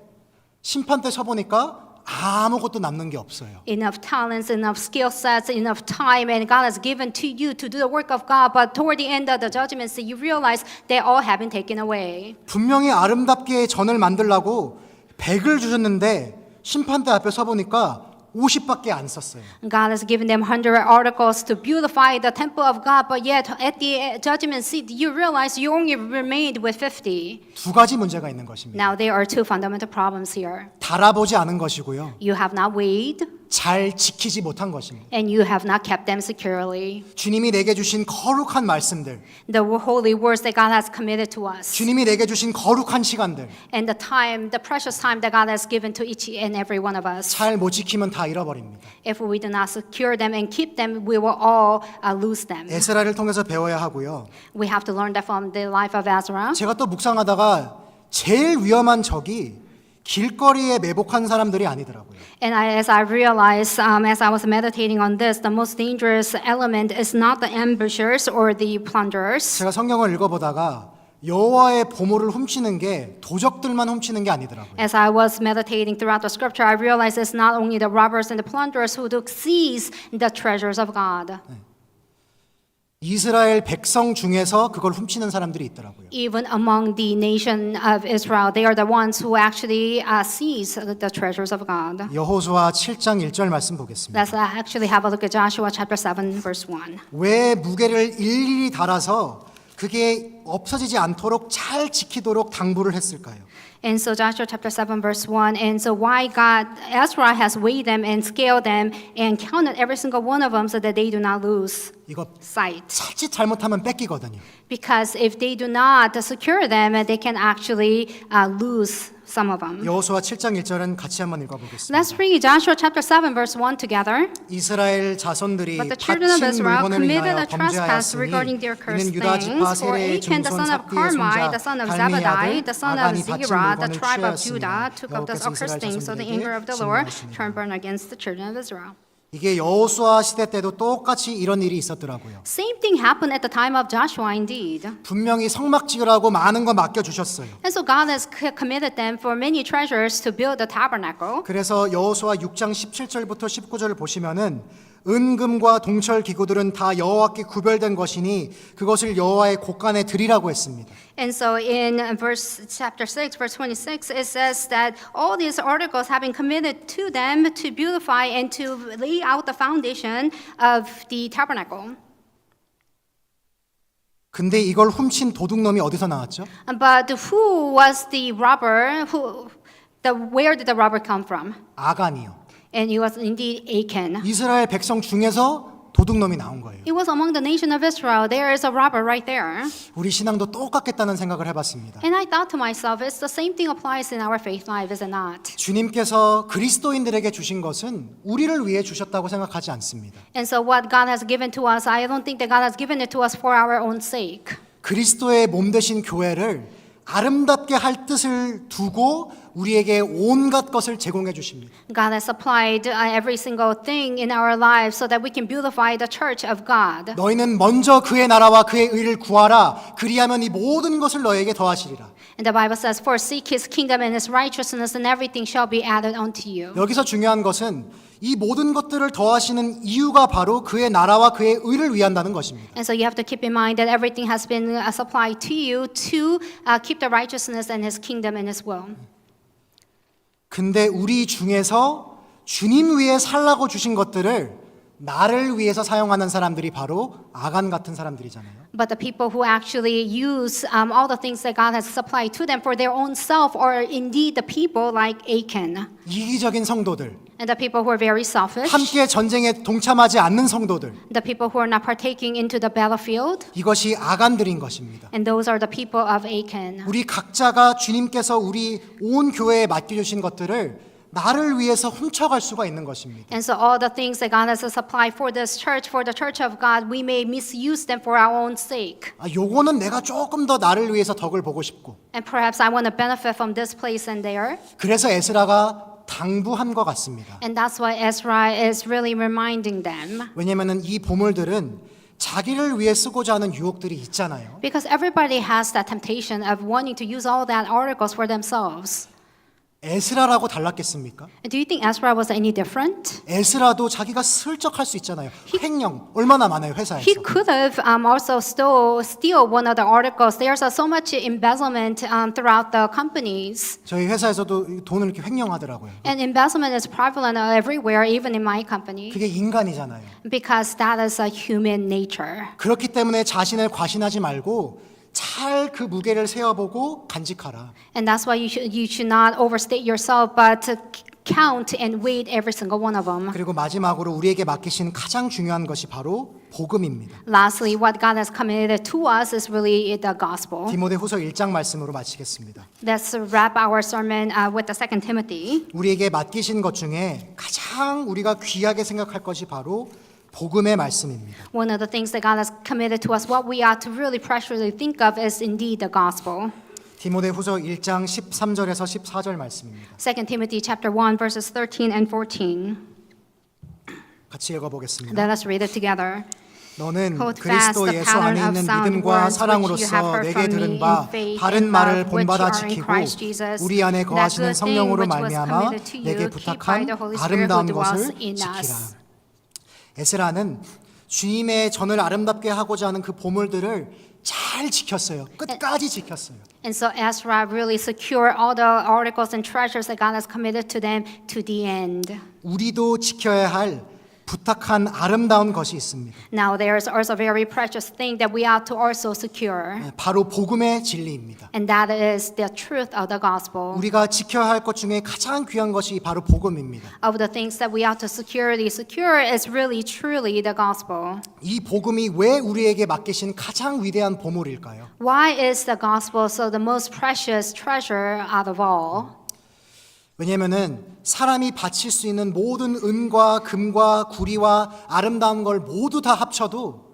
심판 때 서보니까 아무것도 남는 게 없어요. Enough talents, enough skill sets, enough time, and God has given to you to do the work of God. But toward the end of the judgment, you realize they all have been taken away. 분명히 아름답게 전을 만들라고 100을 주셨는데 심판대 앞에 서보니까 50밖에 안 썼어요. God has given them 100 articles to beautify the temple of God, but yet at the judgment seat, you realize you only remained with 50. 두 가지 문제가 있는 것입니다. Now there are two fundamental problems here. 달아보지 않은 것이고요. You have not weighed, 잘 지키지 못한 것입니다. and you have not kept them securely. 주님이 내게 주신 거룩한 말씀들, The holy words that God has committed to us, 주님이 내게 주신 거룩한 시간들 and the time, the precious time that God has given to each and every one of us. 잘 못 지키면 다 잃어버립니다. If we do not secure them and keep them, we will all lose them. 에스라를 통해서 배워야 하고요. We have to learn that from the life of Ezra. 제가 또 묵상하다가 제일 위험한 적이 길거리에 매복한 사람들이 아니더라고요. And as I realized, as I was meditating on this, the most dangerous element is not the ambushers or the plunderers. 제가 성경을 읽어보다가 여호와의 보물을 훔치는 게 도적들만 훔치는 게 아니더라고요. As I was meditating throughout the scripture, I realized it's not only the robbers and the plunderers who do seize the treasures of God. 이스라엘 백성 중에서 그걸 훔치는 사람들이 있더라고요. Even among the nation of Israel, they are the ones who actually seize the treasures of God. 여호수아 7장 1절 말씀 보겠습니다. Let's actually have a look at Joshua chapter 7, verse 1. 왜 무게를 일일이 달아서 그게 없어지지 않도록 잘 지키도록 당부를 했을까요? And so Joshua chapter 7 verse 1, and so why God, Ezra has weighed them and scaled them and counted every single one of them so that they do not lose 이거 sight. 자칫 잘못하면 뺏기거든요. Because if they do not secure them, they can actually lose some of them. 여호수아 7장 1절은 같이 한번 읽어보겠습니다. Let's read Joshua chapter 7 verse 1 together. 이스라엘 자손들이 But the children of 바친 Israel 물건을 committed 인하여 a trespass 범죄하였으니 regarding their cursed 이는 유다 지파 things. For 세레의 Achan, the 증손 son of 삽비의 Carmi, 손자 the son of 갈미의 Zabadi, 아들 the son of 아간이 바친 Zerah, the 물건을 tribe of 취하였으니 Judah, took up the 여호와께서 accursed 이스라엘 things, so the anger of the 자손들에게 Lord 진노하시니라. turned against the children of Israel. 이게 여호수아 시대 때도 똑같이 이런 일이 있었더라고요. Same thing happened at the time of Joshua indeed. 분명히 성막 지으라고 많은 거 맡겨 주셨어요. And so God has committed them for many treasures to build the tabernacle. 그래서 여호수아 6장 17절부터 19절을 보시면은 은금과 동철 기구들은 다 여호와께 구별된 것이니 그것을 여호와의 곳간에 드리라고 했습니다. And so in chapter 6, verse 26, it says that all these articles have been committed to them to beautify and to lay out the foundation of the tabernacle. 근데 이걸 훔친 도둑놈이 어디서 나왔죠? But who was the robber? Where did the robber come from? 아간이요. And it was indeed Achan. 이스라엘 백성 중에서 도둑놈이 나온 거예요. It was among the nation of Israel. There is a robber right there. 우리 신앙도 똑같겠다는 생각을 해봤습니다. And I thought to myself, it's the same thing applies in our faith life, is it not? 주님께서 그리스도인들에게 주신 것은 우리를 위해 주셨다고 생각하지 않습니다. And so what God has given to us, I don't think that God has given it to us for our own sake. 그리스도의 몸 되신 교회를 아름답게 할 뜻을 두고 우리에게 온갖 것을 제공해 주십니다. God has supplied every single thing in our lives so that we can beautify the church of God. 너희는 먼저 그의 나라와 그의 의를 구하라. 그리하면 이 모든 것을 너희에게 더하시리라. And the Bible says, "For seek His kingdom and His righteousness, and everything shall be added unto you." 여기서 중요한 것은 이 모든 것들을 더하시는 이유가 바로 그의 나라와 그의 의를 위한다는 것입니다. And so you have to keep in mind that everything has been supplied to you to keep the righteousness and His kingdom and His will. 근데 우리 중에서 주님 위해 살라고 주신 것들을 나를 위해서 사용하는 사람들이 바로 아간 같은 사람들이잖아요. But the people who actually use all the things that God has supplied to them for their own self are indeed the people like Achan. 이기적인 성도들, And the people who are very selfish. 함께 전쟁에 동참하지 않는 성도들, The people who are not partaking into the battlefield. 이것이 아간들인 것입니다. And those are the people of Achan. 우리 각자가 주님께서 우리 온 교회에 맡겨주신 것들을 나를 위해서 훔쳐갈 수가 있는 것입니다. And so all the things that God has supplied for this church, for the church of God, we may misuse them for our own sake. 요거는 내가 조금 더 나를 위해서 덕을 보고 싶고 And perhaps I want to benefit from this place and there. 그래서 에스라가 당부한 것 같습니다. And that's why Ezra is really reminding them. 왜냐하면 이 보물들은 자기를 위해 쓰고자 하는 유혹들이 있잖아요. Because everybody has that temptation of wanting to use all that articles for themselves. 에스라라고 달랐겠습니까? Do you think Ezra was any different? 에스라도 자기가 슬쩍 할 수 있잖아요. 횡령 얼마나 많아요 회사에서. He could have also steal one of the articles. There's so much embezzlement throughout the companies. 저희 회사에서도 돈을 이렇게 횡령하더라고요. And embezzlement is prevalent everywhere, even in my company. 그게 인간이잖아요. Because that is a human nature. 그렇기 때문에 자신을 과신하지 말고 잘 그 무게를 세어보고 간직하라. And that's why you should not overstate yourself, but to count and weight every single one of them. 그리고 마지막으로 우리에게 맡기신 가장 중요한 것이 바로 복음입니다. Lastly, what God has committed to us is really the gospel. 디모데후서 1장 말씀으로 마치겠습니다. Let's wrap our sermon with the 2 Timothy. 우리에게 맡기신 것 중에 가장 우리가 귀하게 생각할 것이 바로 복음의 말씀입니다. One of the things that God has committed to us, what we ought to really preciously think of is indeed the gospel. 디모데후서 1장 13절에서 14절 말씀입니다. 2 Timothy chapter 1 verses 13 and 14. 같이 읽어보겠습니다. Let us read it together. 너는 Hold fast 그리스도 the 예수 pattern 안에 of 있는 sound 믿음과 words which you have 사랑으로서 heard 내게 from me 들은 in 바 faith 바른 and 말을 love which 본받아 are in 지키고 Christ Jesus. 우리 안에 That 거하시는 good thing 성령으로 which was 말미암아 committed to 내게 you, keep by 부탁한 the Holy Spirit who 아름다운 dwells 것을 in 지키라. us. 에스라는 주님의 전을 아름답게 하고자 하는 그 보물들을 잘 지켰어요. 끝까지 지켰어요. And so Ezra really secured all the articles and treasures that God has committed to them to the end. 우리도 지켜야 할 부탁한 아름다운 것이 있습니다. Now there is also a very precious thing that we ought to also secure. 바로 복음의 진리입니다. And that is the truth of the gospel. 우리가 지켜야 할 것 중에 가장 귀한 것이 바로 복음입니다. Of the things that we ought to secure is really truly the gospel. 이 복음이 왜 우리에게 맡기신 가장 위대한 보물일까요? Why is the gospel so the most precious treasure out of all? 왜냐하면은 사람이 바칠 수 있는 모든 은과 금과 구리와 아름다운 걸 모두 다 합쳐도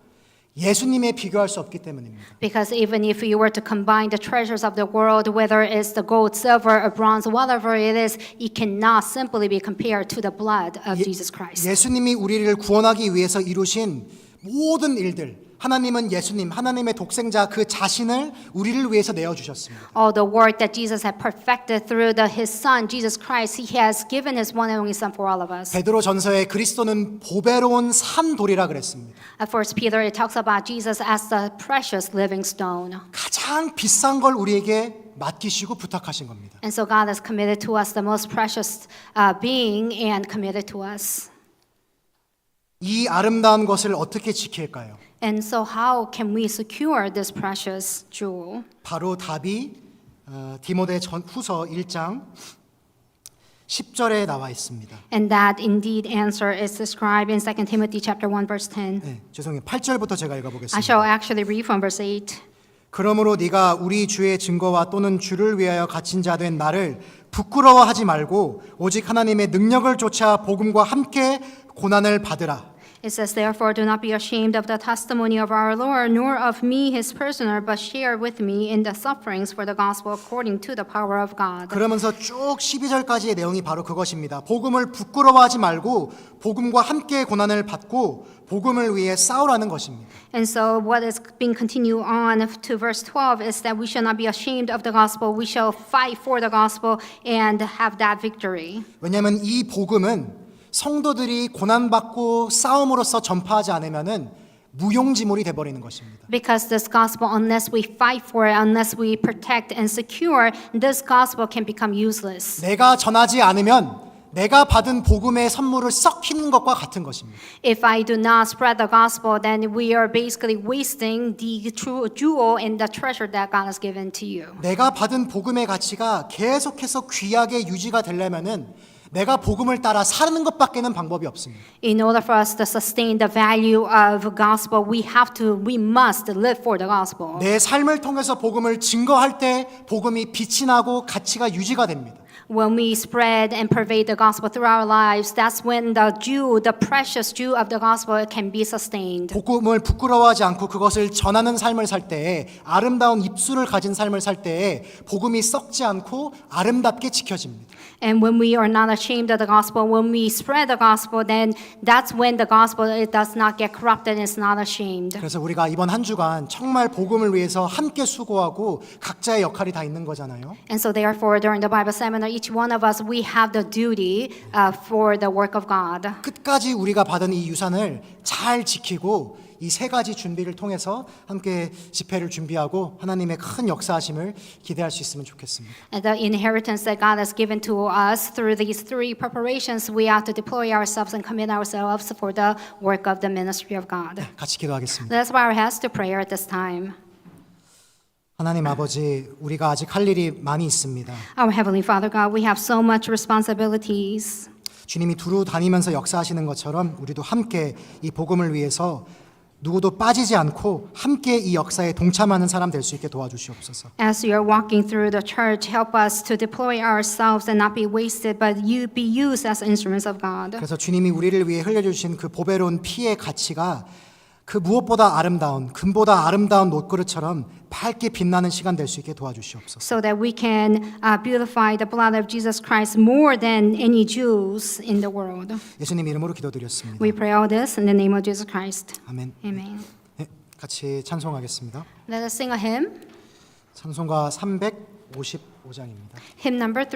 예수님에 비교할 수 없기 때문입니다. Because even if you were to combine the treasures of the world, whether it's the gold, silver, or bronze, whatever it is, it cannot simply be compared to the blood of Jesus Christ. 예수님이 우리를 구원하기 위해서 이루신 모든 일들 하나님은 예수님, 하나님의 독생자 그 자신을 우리를 위해서 내어 주셨습니다. All the work that Jesus had perfected through His Son, Jesus Christ, He has given His one and only Son for all of us. 베드로 전서에 그리스도는 보배로운 산돌이라 그랬습니다. At First Peter, it talks about Jesus as the precious living stone. 가장 비싼 걸 우리에게 맡기시고 부탁하신 겁니다. And so God has committed to us the most precious being and committed to us. 이 아름다운 것을 어떻게 지킬까요? And so how can we secure this precious jewel? 바로 답이 디모데 후서 1장 10절에 나와 있습니다. And that indeed answer is described in 2 Timothy chapter 1 verse 10. 네, 죄송해요. 8절부터 제가 I 읽어보겠습니다. shall actually read from verse 8. 그러므로 네가 우리 주의 증거와 또는 주를 위하여 갇힌 자 된 나를 부끄러워하지 말고 오직 하나님의 능력을 쫓아 복음과 함께 고난을 받으라. It says, therefore, do not be ashamed of the testimony of our Lord, nor of me, his prisoner, but share with me in the sufferings for the gospel according to the power of God. 그러면서 쭉 12절까지의 내용이 바로 그것입니다. 복음을 부끄러워하지 말고 복음과 함께 고난을 받고 복음을 위해 싸우라는 것입니다. And so what is being continued on to verse 12 is that we shall not be ashamed of the gospel. We shall fight for the gospel and have that victory. 왜냐하면 이 복음은 성도들이 고난받고 싸움으로써 전파하지 않으면은 무용지물이 돼버리는 것입니다. Because this gospel, unless we fight for it, unless we protect and secure, this gospel can become useless. 내가 전하지 않으면 내가 받은 복음의 선물을 썩히는 것과 같은 것입니다. If I do not spread the gospel, then we are basically wasting the true jewel and the treasure that God has given to you. 내가 받은 복음의 가치가 계속해서 귀하게 유지가 되려면은 내가 복음을 따라 사는 것밖에는 방법이 없습니다. In order for us to sustain the value of gospel, we must live for the gospel. 내 삶을 통해서 복음을 증거할 때 복음이 빛이 나고 가치가 유지가 됩니다. When we spread and pervade the gospel through our lives, that's when the precious jewel of the gospel can be sustained. 복음을 부끄러워하지 않고 그것을 전하는 삶을 살 때에 아름다운 입술을 가진 삶을 살 때에 복음이 썩지 않고 아름답게 지켜집니다. And when we are not ashamed of the gospel, when we spread the gospel, then that's when the gospel it does not get corrupted and is not ashamed. 그래서 우리가 이번 한 주간 정말 복음을 위해서 함께 수고하고 각자의 역할이 다 있는 거잖아요. And so therefore, during the Bible seminar, each one of us, we have the duty for the work of God. 끝까지 우리가 받은 이 유산을 잘 지키고 이 세 가지 준비를 통해서 함께 집회를 준비하고 하나님의 큰 역사하심을 기대할 수 있으면 좋겠습니다. And the inheritance that God has given to us through these three preparations, we have to deploy ourselves and commit ourselves for the work of the ministry of God. 같이 기도하겠습니다. Let's bow our heads to prayer at this time. 하나님 아버지, 우리가 아직 할 일이 많이 있습니다. Our Heavenly Father God, we have so much responsibilities. 주님이 두루 다니면서 역사하시는 것처럼 우리도 함께 이 복음을 위해서 누구도 빠지지 않고 함께 이 역사에 동참하는 사람 될 수 있게 도와주시옵소서. As you are walking through the church, help us to deploy ourselves and not be wasted, but you be used as instruments of God. 그래서 주님이 우리를 위해 흘려주신 그 보배로운 피의 가치가 그 무엇보다 아름다운 금보다 아름다운 옷그릇처럼 밝게 빛나는 시간 될 수 있게 도와주시옵소서. So that we can beautify the blood of Jesus Christ more than any Jews in the world. 예수님 이름으로 기도드렸습니다. We pray all this in the name of Jesus Christ. 아멘. Amen. 네, 같이 찬송하겠습니다. Let us sing a hymn. 찬송가 355장입니다. Hymn number 3.